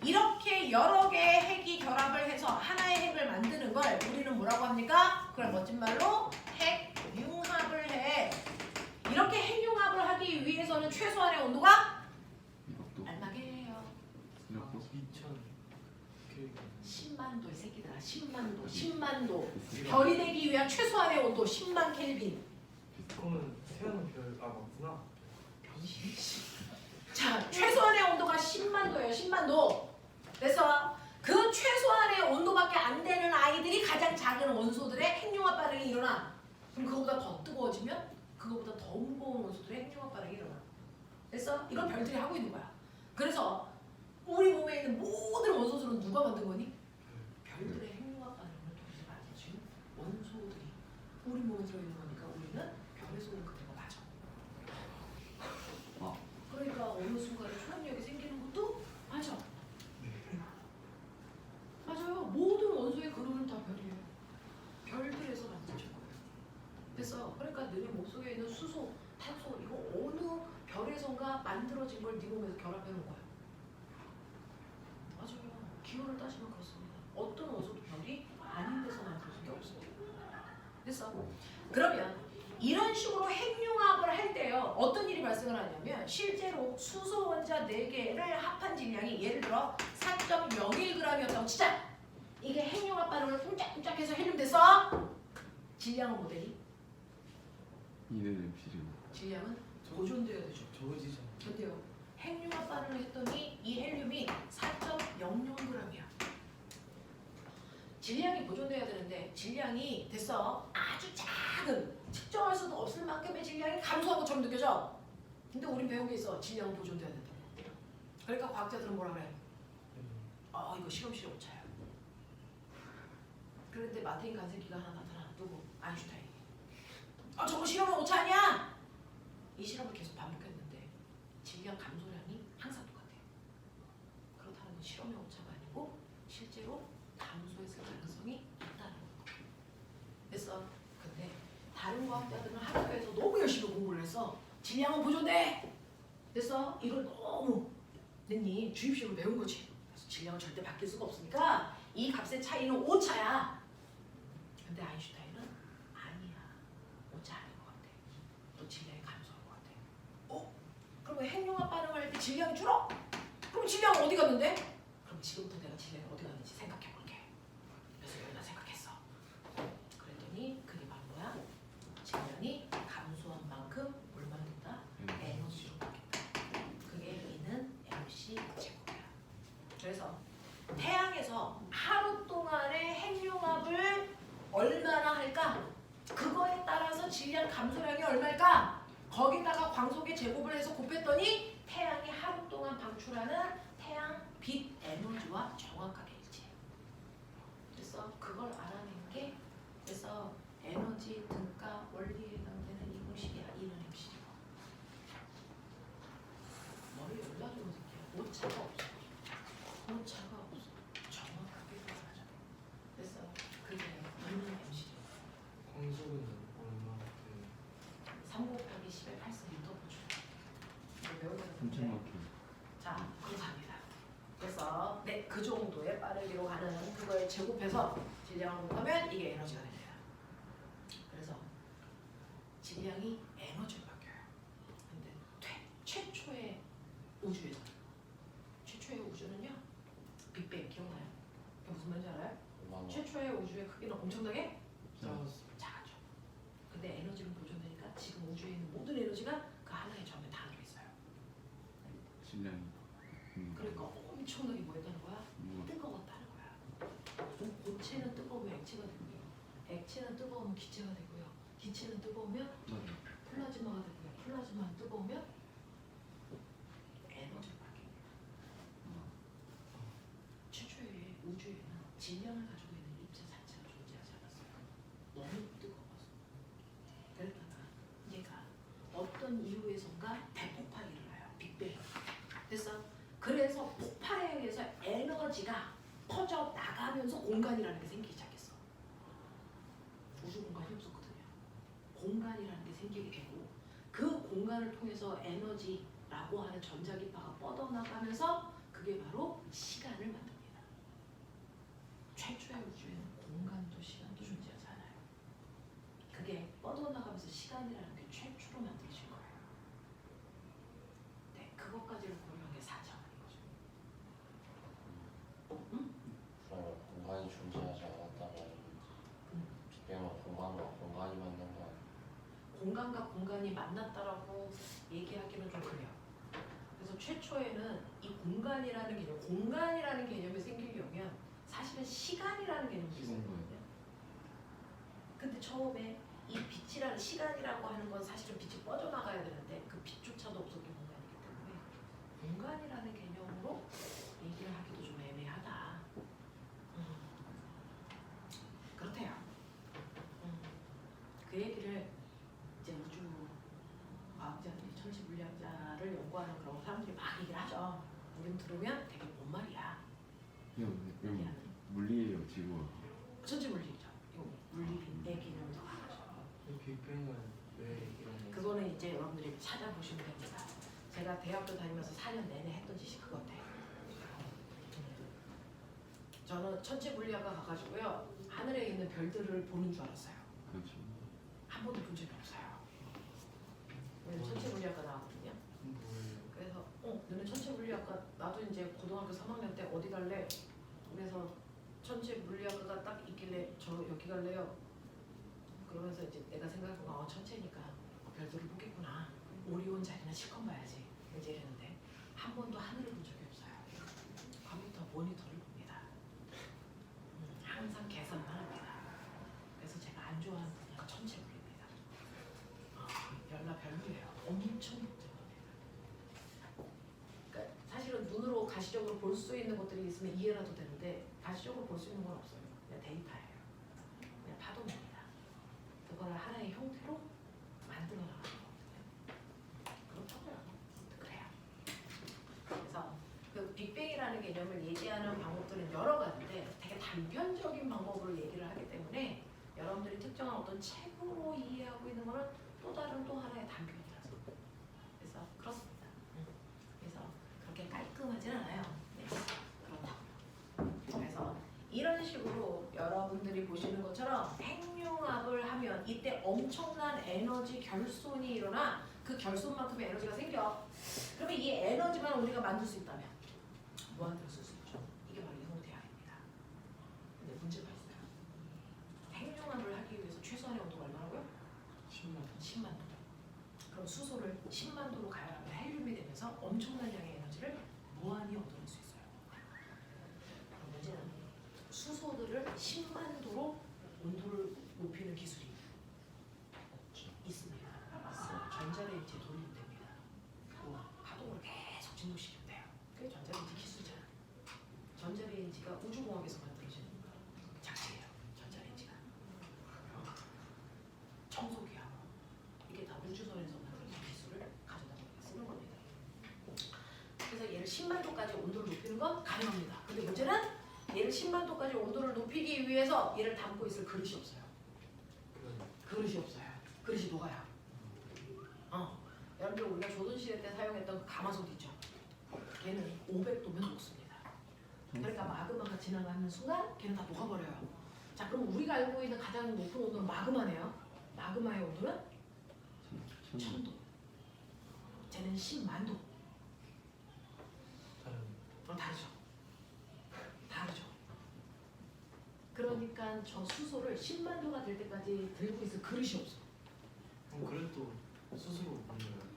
이렇게 여러 개의 핵이 결합을 해서 하나의 핵을 만드는 걸 우리는 뭐라고 합니까? 그걸 멋진 말로 핵융합을 해. 이렇게 핵융합을 하기 위해서는 최소한의 온도가 얼마게 해요? 10만 도 이 새끼들아. 10만 도. 별이 되기 위한 최소한의 온도 10만 켈빈. 그거는 태양은 별 맞구나. 자, 최소한의 온도가 10만 도예요. 10만 도. 그래서 그 최소한의 온도밖에 안 되는 아이들이 가장 작은 원소들의 핵융합 반응이 일어나. 그럼 그거보다 더 뜨거워지면 그거보다 더 무거운 원소들의 핵융합 반응이 일어나. 그래서 이걸 별들이 하고 있는 거야. 그래서 우리 몸에 있는 모든 원소들은 누가 만든 거니? 별들의 핵융합 반응을 통해서 만들어진 원소들이 우리 몸에 들어있는 거니까 우리는 별에서 오는 그대가 맞아. 그러니까 어느 순간에 초능력이 생기는 것도 맞아. 맞아요. 모든 원소의 그룹은 다 별이에요. 별들에서 만들어진 거예요. 그래서 그러니까 너네 몸속에 있는 수소, 탄소 이거 어느 별에선가 만들어진 걸 네 몸에서 결합해 놓은 거야. 맞아요. 기호를 따지면 그렇습니다. 어떤 원소도 별이 아닌 데서 만들어진 게 없습니다. 그래서 그러면 이런 식으로 핵융합을 할 때요 어떤 일이 발생을 하냐면 실제로 수소 원자 4개를 합한 질량이 예를 들어 4.01g이었다고 치자. 이게 핵융합 반응을 쿵짝쿵짝해서 헬륨 됐어. 질량은 뭐 되니? 질량은 보존돼야 되죠. 적어지잖아. 근데요 핵융합 반응을 했더니 이 헬륨이 4.00g이야. 질량이 보존돼야 되는데 질량이 됐어. 아주 작은 측정할 수도 없을 만큼의 질량이 감소한 것처럼 느껴져. 근데 우린 배운 게 있어. 질량은 보존돼야 된다고. 그러니까 과학자들은 뭐라 그래? 이거 실험실의 오차야. 그런데 마테인 간세기가 하나 나타나. 누구? 아인슈타인. 저거 실험의 오차 아니야? 이 실험을 계속 반복했는데 질량 감소량이 항상 똑같아요. 그렇다는 건 실험의 오차가 아니고 실제로 감소했을 가능성이 있다는 거예요. 됐어. 근데 다른 과학자들은 학교에서 너무 열심히 공부를 해서 질량은 보존돼. 됐어. 이걸 너무 냈니 주입식으로 배운 거지. 그래서 질량은 절대 바뀔 수가 없으니까 이 값의 차이는 오차야. 근데 아인슈타인은 아니야. 오차 아닌 것 같아. 또 질량이 감소한 것 같아. 그럼 핵융합 반응할 때 질량이 줄어? 그럼 질량은 어디 갔는데? 그럼 지금부터 내가 질량이 어디 갔는지 생각해 볼게. 그래서 여기다 생각했어. 그랬더니 그게 바로 뭐야? 질량이 감소한 만큼 뭘 만든다? 에너지로 바뀐다. 그게 E는 MC 제곱이야. 그래서 태양에서 하루 동안의 핵융합을 얼마나 할까? 그거에 따라서 질량 감소량이 얼마일까? 거기다가 광속의 제곱을 해서 곱했더니 태양이 하루 동안 방출하는 태양 빛 에너지와 정확하게 일치해. 그래서 그걸 알아낸 게 그래서 에너지 등가 원리에 해당되는 이 공식이야. E는 MC고. 머리 열나주는 새끼야. 오차가 없어. 오차가 없어. 정확하게 표현하자. 그래서 그게 E는 MC고. 광속은 얼마나 3 곱하기 10의 8승 보죠. 이거 배우는 엄청 막혀. 자, 감사합니다. 그래서 그 정도의 빠르기로 가는 그거에 제곱해서 질량을 곱하면 이게 에너지가 됩니다. 그래서 질량이 에너지로 바뀌어요. 근데 최초의 우주에서 최초의 우주는요. 빅뱅 기억나요? 그게 무슨 말인지 알아요? 최초의 우주의 크기는 엄청나게 작았어. 작아져. 근데 에너지는 보존되니까 지금 우주에 있는 모든 에너지가 그 하나의 점에 다 들어있어요. 질량이. 그러니까 엄청나게 뭐 했다는 거야? 뜨거웠다는 거야. 그럼 고체는 뜨거우면 액체가 되고요. 액체는 뜨거우면 기체가 되고요. 기체는 뜨거우면 플라즈마가 되고요. 플라즈마는 뜨거우면 에너지가 바뀝니다. 최초의 우주에는 질량을 가지고 있는 입자 자체가 존재하지 않았어요. 너무 뜨거워서. 그랬다가 얘가 어떤 이유에선가 대폭발이 일어나요. 빅뱅. 됐어? 그래서 폭발에 의해서 에너지가 퍼져 나가면서 공간이라는 게 생기기 시작했어. 우주 공간이 없었거든요. 공간이라는 게 생기게 되고 그 공간을 통해서 에너지라고 하는 전자기파가 뻗어나가면서 그게 바로 시간을 만듭니다. 최초의 우주에는 공간도 시간도 존재하지 않아요. 그게 뻗어나가면서 시간이라는 게 최초로 만들어진 거예요. 네, 그것까지를 고려한 게 사자원인 거죠. 그러면 공간이 존재하지 않았다면 빅뱅은 공간이 만든 거 아니야? 공간과 공간이 만났다라고 얘기하기는 좀 그래요. 그래서 최초에는 이 공간이라는 개념이 생기려면 사실은 시간이라는 개념이 있었거든요. 근데 처음에 이 빛이라는 시간이라고 하는 건 사실은 빛이 뻗어나가야 되는데 그 빛조차도 없었던 공간이기 때문에 공간이라는 개념으로 얘기를 하기도 좀 애매하다. 그렇대요. 그 얘기를 이제 우주 과학자들이 천체물리학자를 연구하는 그런 사람들이 막 얘기를 하죠. 우리는 들으면 되게 뭔 말이야. 그냥 물리예요, 지구. 천체물리죠. 이거 물리의 개념이 더 강하죠. 빅뱅은 왜 이런 거? 그거는 이제 여러분들이 찾아보시면 됩니다. 제가 대학교 다니면서 4년 내내 했던 짓이 그건데. 저는 천체물리학과 가가지고요. 하늘에 있는 별들을 보는 줄 알았어요. 그렇죠. 한 번도 본 적이 없어요. 왜냐면 천체물리학과 나왔거든요. 뭐예요? 그래서 너는 천체물리학과 나도 이제 고등학교 3학년 때 어디 갈래? 그래서 천체물리학과가 딱 있길래 저 여기 갈래요. 그러면서 이제 내가 생각해보면 천체니까 별들을 보겠구나. 오리온 자리나 실컷 봐야지. 이제 이랬는데 한 번도 하늘을 본 적이 없어요. 컴퓨터 모니터를 봅니다. 항상 계산만 합니다. 그래서 제가 안 좋아하는 분야가 천체물리입니다. 별나 별로예요. 엄청 복잡합니다. 가시적으로 볼 수 있는 것들이 있으면 이해라도 되는데 가시적으로 볼 수 있는 건 없어요. 그냥 데이터예요. 그냥 파동입니다. 그거를 하나의 형태로 만들어 나가는 거거든요. 그렇다고요. 그래요. 그래서 그 빅뱅이라는 개념을 얘기하는 방법들은 여러 가지인데 되게 단편적인 방법으로 얘기를 하기 때문에 여러분들이 특정한 어떤 책으로 이해하고 있는 거는 또 다른 또 하나의 단편이라서 그래서 그렇습니다. 그래서 그렇게 깔끔하진 않아요. 네, 그렇다고요. 그래서 이런 식으로 여러분들이 보시는 것처럼 핵융합을 하면 이때 엄청난 에너지 결손이 일어나 그 결손만큼의 에너지가 생겨. 그러면 이 에너지만 우리가 만들 수 있다면 무한대로 쓸 수 있죠. 이게 바로 이동대항입니다. 근데 문제가 있어요. 핵융합을 하기 위해서 최소한의 온도가 얼마라고요? 10만 도. 그럼 수소를 10만 도로 가열하면 헬륨이 되면서 엄청난 양의 에너지를 무한히 얻어낼 수 있어요. 그럼 문제는 수소들을 10만 도로 온도를 높이는 기술이 있습니다. 전자레인지에 돌리면 됩니다. 파동으로 계속 진동시키면 돼요. 그게 전자레인지 기술이잖아. 전자레인지가 우주공학에서 만들어진 장치예요. 전자레인지가. 청소기하고 이게 다 우주선에서 만들어진 기술을 가져다 쓰는 겁니다. 그래서 얘를 10만 도까지 온도를 높이는 건 가능합니다. 근데 문제는 얘를 10만 도까지 온도를 높이기 위해서 얘를 담고 있을 그릇이 없어요. 그릇이 없어요. 그릇이 녹아요. 여러분들 우리가 조선시대 때 사용했던 그 가마솥 있죠? 걔는 500도면 녹습니다. 그러니까 마그마가 지나가는 순간 걔는 다 녹아버려요. 자, 그럼 우리가 알고 있는 가장 높은 온도는 마그마네요. 마그마의 온도는 1000도. 쟤는 10만 도. 다르죠. 다르죠. 그러니까 저 수소를 10만 도가 될 때까지 들고 있을 그릇이 없어. 그럼 그래도 스스로 만들어요.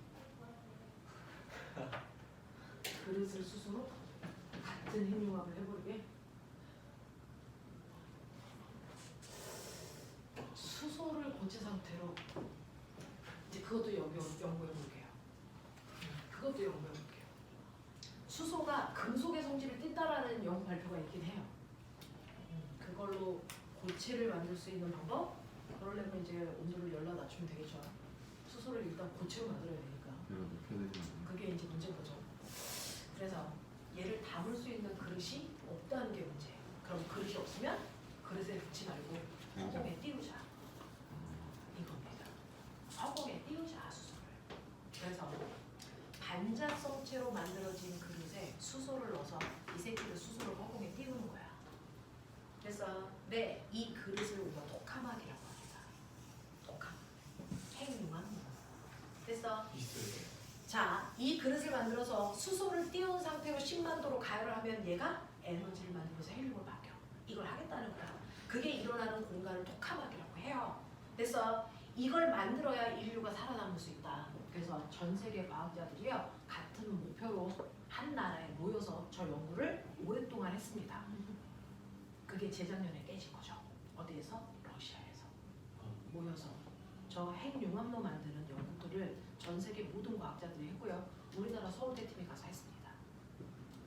그릇을 스스로 같은 핵융합을 해버리게. 수소를 고체 상태로 이제 그것도 연구해 볼게요. 그것도 연구해 볼게요. 수소가 금속의 성질을 띈다라는 연구 발표가 있긴 해요. 그걸로 고체를 만들 수 있는 방법? 그러려면 이제 온도를 열나 낮추면 되겠죠. 수소를 일단 고체로 만들어야 되니까. 내가 높여야 되지 않나? 그게 이제 문제인 거죠. 그래서 얘를 담을 수 있는 그릇이 없다는 게 문제예요. 그럼 그릇이 없으면 그릇에 넣지 말고 허공에 띄우자. 이겁니다. 허공에 띄우자 수소를. 그래서 반자성체로 만들어진 그릇에 수소를 넣어서 이 새끼를 수소를 허공에 띄우는 거야. 그래서 네, 이 그릇을 우리가 토카막이라고 합니다. 토카막. 핵융합. 됐어? 있어요. 자, 이 그릇을 만들어서 수소를 띄운 상태로 10만 도로 가열을 하면 얘가 에너지를 만들면서 헬륨으로 바뀌어. 이걸 하겠다는 거야. 그게 일어나는 공간을 토카막이라고 해요. 그래서 이걸 만들어야 인류가 살아남을 수 있다. 그래서 전 세계 과학자들이요 같은 목표로 한 나라에 모여서 저 연구를 오랫동안 했습니다. 그게 재작년에 깨진 거죠. 어디에서? 러시아에서 모여서 저 핵융합로 만드는 연구들을 전 세계 모든 과학자들이 했고요. 우리나라 서울대 팀이 가서 했습니다.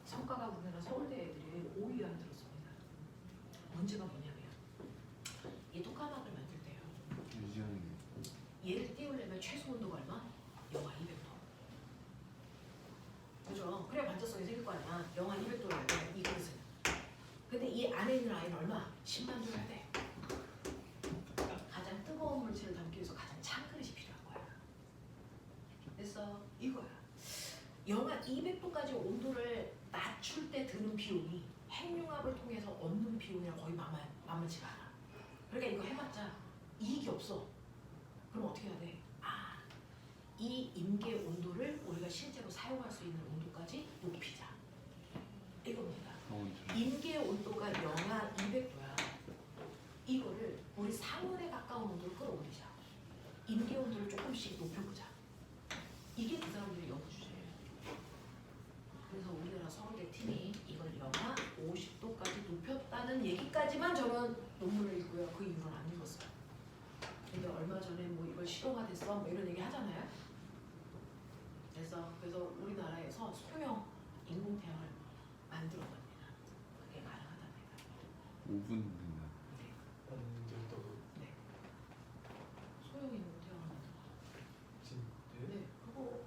성과가 우리나라 서울대 애들이 5위 안에 들었습니다. 문제가 뭐냐면 이 토카막을 만들 때요. 유지하는 게. 얘를 띄우려면 최소 온도가 얼마? 영하 200도. 그죠? 그래야 반자성이 생길 거 아니야. 영하 200도라야 돼, 이 그릇은. 근데 이 안에 있는 아이는 얼마? 10만 도여야 돼. 가장 뜨거운 물질을 담기 위해서 가장 찬 그릇이 필요한 거야. 그래서 이거야. 영하 200도까지 온도를 낮출 때 드는 비용이 핵융합을 통해서 얻는 비용이랑 거의 만만치가 않아. 그러니까 이거 해봤자 이익이 없어. 그럼 어떻게 해야 돼? 이 임계 온도를 우리가 실제로 사용할 수 있는 온도까지 높이자. 이겁니다. 임계 온도가 영하 200도야. 이거를 우리 상온에 가까운 온도를 끌어올리자. 임계 온도를 조금씩 높여보자. 이게 그 사람들의 연구 주제예요. 그래서 우리나라 서울대 팀이 이걸 영하 50도까지 높였다는 얘기까지만 저는 논문을 읽고요. 그 이후로는 안 읽었어요. 근데 얼마 전에 뭐 이걸 실험화 됐어 뭐 이런 얘기 하잖아요. 그래서 우리나라에서 소형 인공태양을 만들어 갑니다. 그게 가능하다는 거예요. 5분 된다. 만들다고 네. 소용이 있는 태어나는 진짜 네, 그거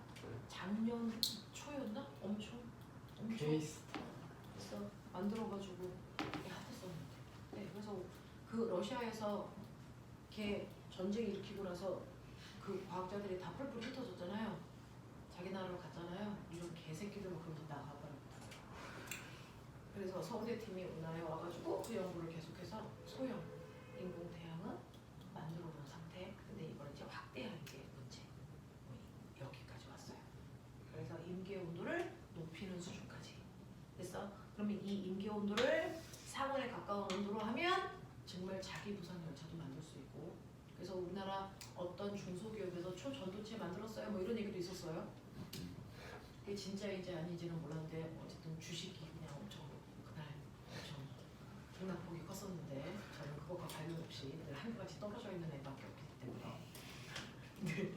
작년 초였나? 엄청 케이스 했어. 만들어가지고 이게 핫했었는데. 네, 그래서 그 러시아에서 걔 전쟁 일으키고 나서 그 과학자들이 다 펄펄 흩어졌잖아요. 자기 나라로 갔잖아요. 이런 개새끼들 막 그러면서 나가버렸고. 그래서 서울대팀이 우리나라에 와가지고 그 연구를 계속해서 소형 인공태양은 만들어 놓은 상태. 근데 이걸 이제 확대하는 게 문제. 여기까지 왔어요. 그래서 임계 온도를 높이는 수준까지 됐어. 그러면 이 임계 온도를 상온에 가까운 온도로 하면 정말 자기 부상 열차도 만들 수 있고. 그래서 우리나라 어떤 중소기업에서 초전도체 만들었어요. 뭐 이런 얘기도 있었어요. 그게 진짜인지 아닌지는 몰랐는데 어쨌든 주식이 그냥 엄청 그날 엄청 등락폭이 컸었는데 저는 그것과 관련 없이 늘 한결같이 떨어져 있는 애밖에 없기 때문에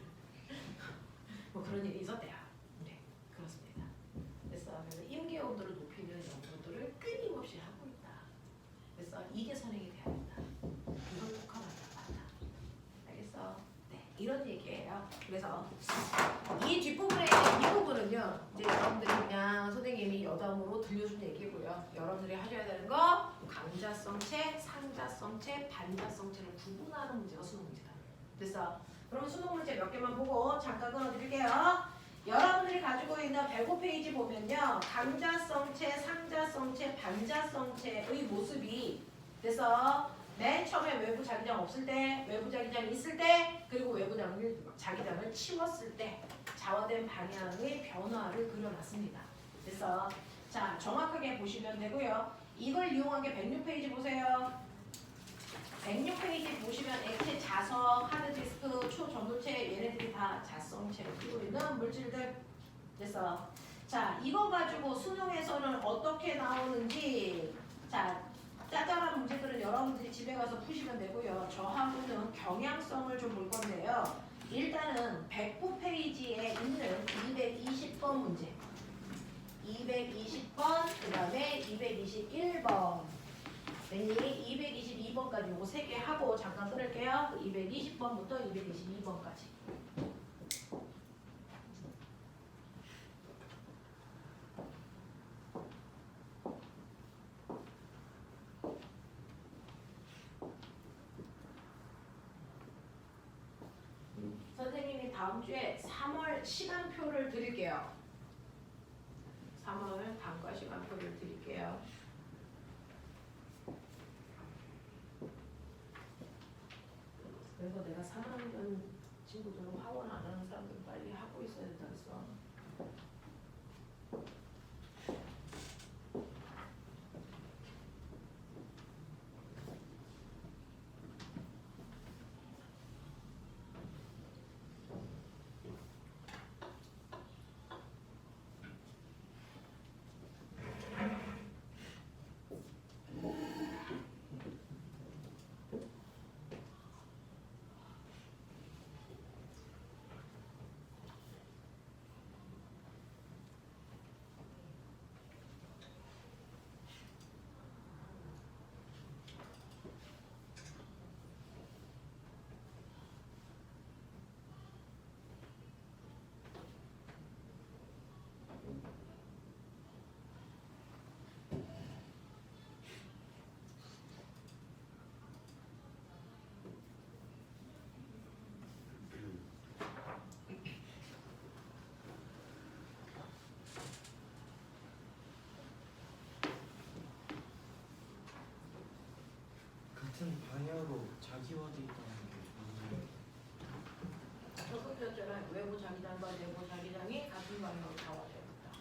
뭐 그런 일이 있었대요. 네, 그렇습니다. 그래서 임계 온도를 높이는 연구들을 끊임없이 하고 있다. 그래서 이게 선행이 돼야 된다. 이걸 독학한다. 알겠어? 네, 이런 얘기예요. 그래서 이 뒷부분에 이 부분은요, 이제 여러분들이 그냥 선생님이 여담으로 들려준 얘기고요. 여러분들이 하셔야 되는 거 강자성체, 상자성체, 반자성체를 구분하는 문제가 수능 문제다. 됐어? 그럼 수능 문제 몇 개만 보고 잠깐 끊어드릴게요. 여러분들이 가지고 있는 105페이지 보면요, 강자성체, 상자성체, 반자성체의 모습이 됐어? 맨 처음에 외부 자기장 없을 때, 외부 자기장이 있을 때, 그리고 외부 자기장을 치웠을 때 자화된 방향의 변화를 그려놨습니다. 그래서 자 정확하게 보시면 되고요. 이걸 이용한 게 106페이지 보세요. 106페이지 보시면 액체, 자석, 하드디스크, 초전도체 얘네들이 다 자성체를 띠고 있는 물질들. 그래서 자 이거 가지고 수능에서는 어떻게 나오는지 자 짜잘한 문제들은 여러분들이 집에 가서 푸시면 되고요. 저하고는 경향성을 좀 볼 건데요. 일단은 109페이지에 있는 220번 문제 220번 그 다음에 221번 222번까지 요거 3개 하고 잠깐 끊을게요. 220번부터 222번까지 선생님이 다음 주에 3월 시간표를 드릴게요. 3월 단과 시간표를 드릴게요. 그래서 내가 3학년 친구들은 학원 안 하는 사람들 빨리 하고 있어야 된다 그랬어. 같은 방향으로 자기화돼 있다는 게 뭔지 적극적절한 외부 자기장과 내부 자기장이 같은 방향으로 나와줘야 된다.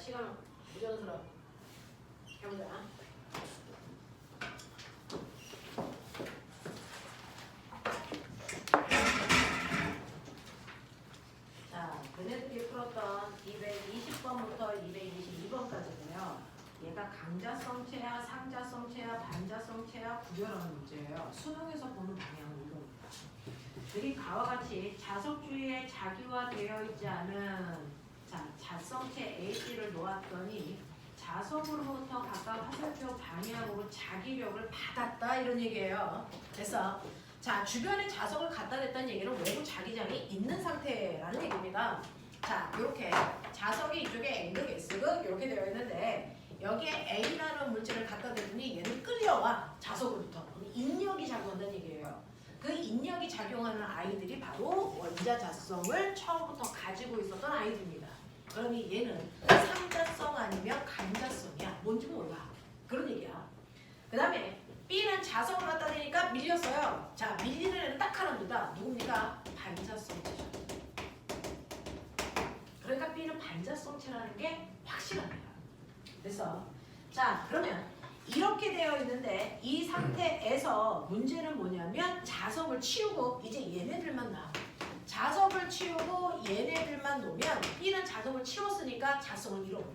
시간 부자연스러워. 해보자. 자, 그네들이 풀었던 220번부터 222번까지는요. 얘가 강자성체야, 상자성체야, 반자성체야 구별하는 문제예요. 수능에서 보는 방향은 이겁니다. 여기 가와 같이 자석주의에 자기화되어 있지 않은 자성체 AB를 놓았더니 자석으로부터 각각 화살표 방향으로 자기력을 받았다 이런 얘기예요. 그래서 자 주변에 자석을 갖다 댔다는 얘기는 외부 자기장이 있는 상태라는 얘기입니다. 자 이렇게 자석이 이쪽에 N극, S극 이렇게 되어 있는데 여기에 A라는 물질을 갖다 대더니 얘는 끌려와 자석으로부터 인력이 작용한다는 얘기예요. 그 인력이 작용하는 아이들이 바로 원자 자성을 처음부터 가지고 있었던 아이들입니다. 그러니 얘는 상자성 아니면 강자성이야. 뭔지 몰라. 그런 얘기야. 그 다음에 B는 자성을 갖다 대니까 밀렸어요. 자 밀리는 애는 딱 하나입니다. 누굽니까? 반자성체죠. 그러니까 B는 반자성체라는 게 확실합니다. 그래서 자 그러면 이렇게 되어 있는데 이 상태에서 문제는 뭐냐면 자석을 치우고 이제 얘네들만 나와. 자석을 치우고 얘네들만 놓으면 B는 자석을 치웠으니까 자성을 잃어버려.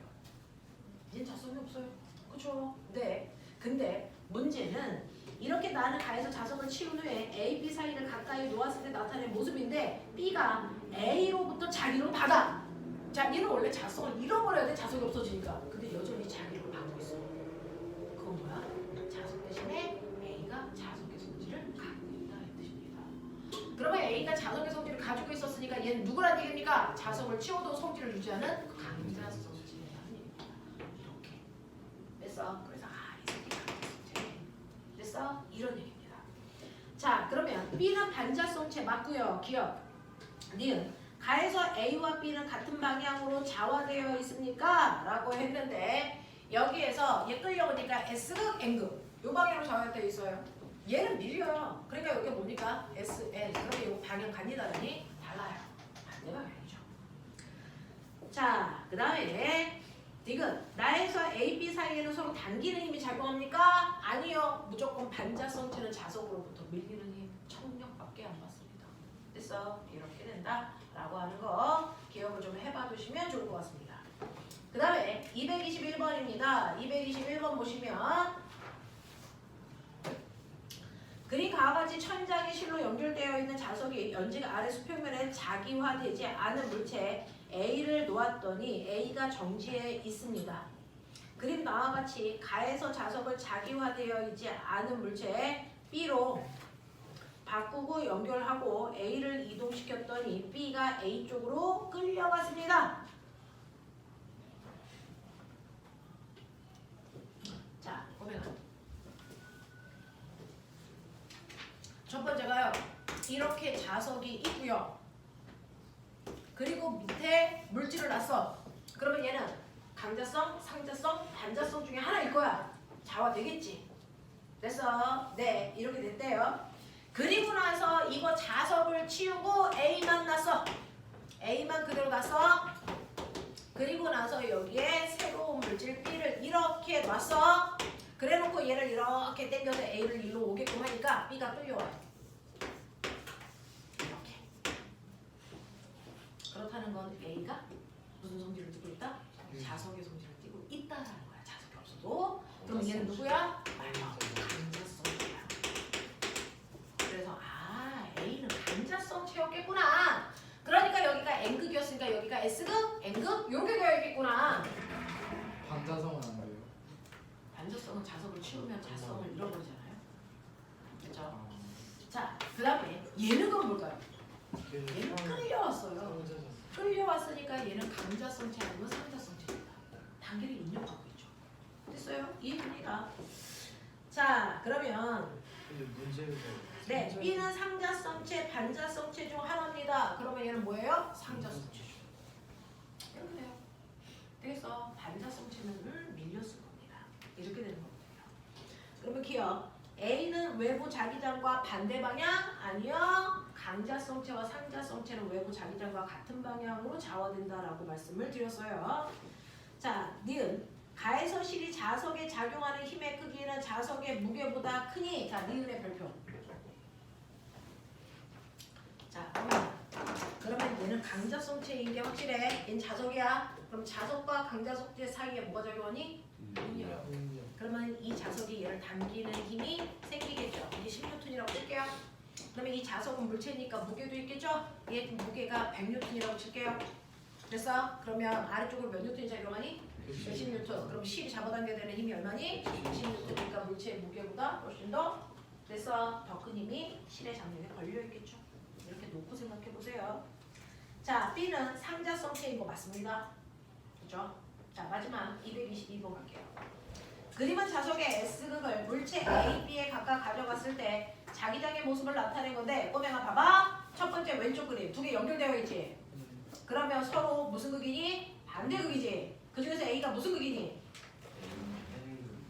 이젠 자성이 없어요. 그렇죠? 네. 근데 문제는 이렇게 나는 가에서 자석을 치운 후에 A, B 사이를 가까이 놓았을 때 나타낸 모습인데 B가 A로부터 자기를 받아. 자, 얘는 원래 자성을 잃어버려야 돼. 자석이 없어지니까. 근데 여전히 자기를 받고 있어. 그건 뭐야? 자석 대신에 A가 자석의 성질을 갖고 있다 이 뜻입니다. 그러면 A가 자석의 성질을 가지고 있었으니까 얘는 누구란 얘기입니까? 자석을 치워도 성질을 유지하는 강자 성질이라는 얘기입니다. 이렇게. 됐어? 그래서 이 새끼 강자 성질. 됐어? 이런 얘기입니다. 자, 그러면 B는 반자성체 맞고요. 기억. 니은. 가에서 A와 B는 같은 방향으로 좌화되어 있습니까? 라고 했는데 여기에서 얘 끌려오니까 S극, N극 이 방향으로 좌화되어 있어요. 얘는 밀려요. 그러니까 여기가 뭡니까? S, N. 그러면 이 방향 간이다라니 달라요. 반대 방향이죠. 자, 그 다음에 디귿. 나에서 A, B 사이에는 서로 당기는 힘이 작용합니까? 아니요. 무조건 반자성체는 자석으로부터 밀리는 힘 청력밖에 안 받습니다. 됐어? 이렇게 된다. 라고 하는 거 기억을 좀 해봐 두시면 좋을 것 같습니다. 그 다음에 221번입니다. 221번 보시면 그림 가와 같이 천장의 실로 연결되어 있는 자석이 연직 아래 수평면에 자기화되지 않은 물체 A를 놓았더니 A가 정지해 있습니다. 그림 나와 같이 가에서 자석을 자기화되어 있지 않은 물체 B로 바꾸고 연결하고 A를 이동시켰더니 B가 A 쪽으로 끌려갔습니다. 자, 보면 첫 번째가요. 이렇게 자석이 있고요. 그리고 밑에 물질을 놨어. 그러면 얘는 강자성, 상자성, 반자성 중에 하나일 거야. 좌화되겠지. 됐어? 네, 이렇게 됐대요. 그리고 나서 이거 자석을 치우고 A만 놨어. A만 그대로 놨어. 그리고 나서 여기에 새로운 물질 B를 이렇게 놨어. 그래놓고 얘를 이렇게 당겨서 A를 일로 오게끔 하니까 B가 끌려와요. 이렇게. 그렇다는 건 A가 무슨 성질을 띠고 있다? 자석의 성질을 띠고 있다라는 거야. 자석이 없어도. 그럼 얘는 누구야? 강자성이야. 그래서 A는 강자성체였겠구나. 그러니까 여기가 N극이었으니까 여기가 S극, N극 이렇게 되어야겠구나. 반자성은 안 돼요. 반자성은 자석을 치우면 자성을 잃어버리잖아요. 그렇죠? 아, 자, 그 다음에 얘는 그럼 뭘까요? 얘는 상- 끌려왔어요. 상자자성. 끌려왔으니까 얘는 강자성체 아니면 상자성체입니다. 단계를 입력하고 있죠. 됐어요? 이해됩니다. 자, 그러면 근데 문제가 네, B는 상자성체, 반자성체 중 하나입니다. 그러면 얘는 뭐예요? 상자성체죠. 이렇게 돼요. 그래서 반자성체는 밀렸을 겁니다. 이렇게 되는 겁니다. 그러면 기억. A는 외부 자기장과 반대 방향? 아니요. 강자성체와 상자성체는 외부 자기장과 같은 방향으로 좌화된다라고 말씀을 드렸어요. 자, 니은 가에서 실이 자석에 작용하는 힘의 크기는 자석의 무게보다 크니 자, 니은의 별표. 자, 그러면 얘는 강자성체인 게 확실해. 얘는 자석이야. 그럼 자석과 강자석체 사이에 뭐가 작용하니? 인력. 능력. 그러면 이 자석이 얘를 당기는 힘이 생기겠죠. 이게 10N이라고 칠게요. 그러면 이 자석은 물체니까 무게도 있겠죠? 얘 무게가 100N이라고 칠게요. 됐어? 그러면 아래쪽으로 몇 N이 작용하니? 110N. 그럼 실이 잡아당겨야 되는 힘이 얼마니? 110N. 그러니까 물체의 무게보다 훨씬 더 됐어. 더 큰 힘이 실의 장력에 걸려있겠죠. 이렇게 놓고 생각해보세요. 자, B는 상자성체인 거 맞습니다. 그죠? 자, 마지막 222번 갈게요. 그림은 자석의 S극을 물체 A, B에 각각 가져갔을 때 자기장의 모습을 나타낸 건데 꼬맹아 봐봐. 첫 번째 왼쪽 그림 두 개 연결되어 있지. 그러면 서로 무슨 극이니? 반대극이지. 그 중에서 A가 무슨 극이니?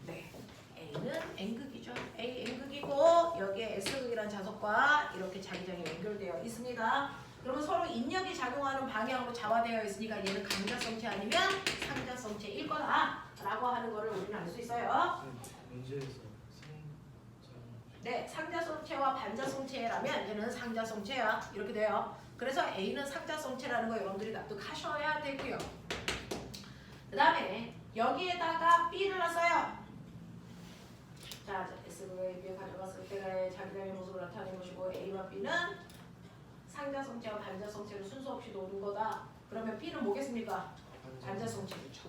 네, A는 N극이죠. A N극이고 여기에 S극이라는 자석과 이렇게 자기장이 연결되어 있습니다. 그러면 서로 인력이 작용하는 방향으로 자화되어 있으니까 얘는 강자성체 아니면 상자성체일 거다 라고 하는 거를 우리는 알 수 있어요. 문제에서 상자. 네, 상자성체와 반자성체라면 얘는 상자성체야. 이렇게 돼요. 그래서 A는 상자성체라는 거 여러분들이 납득하셔야 되고요. 그 다음에 여기에다가 B를 놨어요. 자, S극을 B에 가져갔을 때 자기장의 모습을 나타낸 것이고 A와 B는 상자성체와 반자성체로 순서 없이 노는 거다. 그러면 B는 뭐겠습니까? 반자성체겠죠.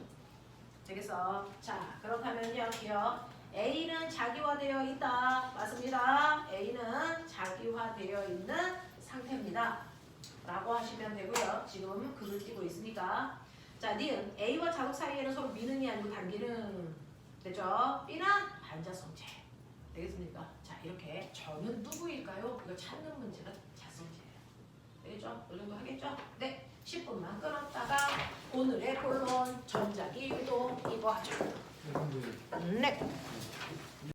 되겠어. 자, 그렇다면요, 기억. A는 자기화되어 있다. 맞습니다. A는 자기화되어 있는 상태입니다. 라고 하시면 되고요. 지금 글을 띄고 있으니까. 자, 니은 A와 자석 사이에는 서로 미는이 아니고 단기는 되죠. B는 반자성체. 되겠습니까? 자, 이렇게 저는 누구일까요? 이거 찾는 문제가 자성체예요. 되겠죠? 이 정도 하겠죠? 네. 10분만 끊었다가 오늘의 본론 전자기 유도 이거 하죠. 근데 네.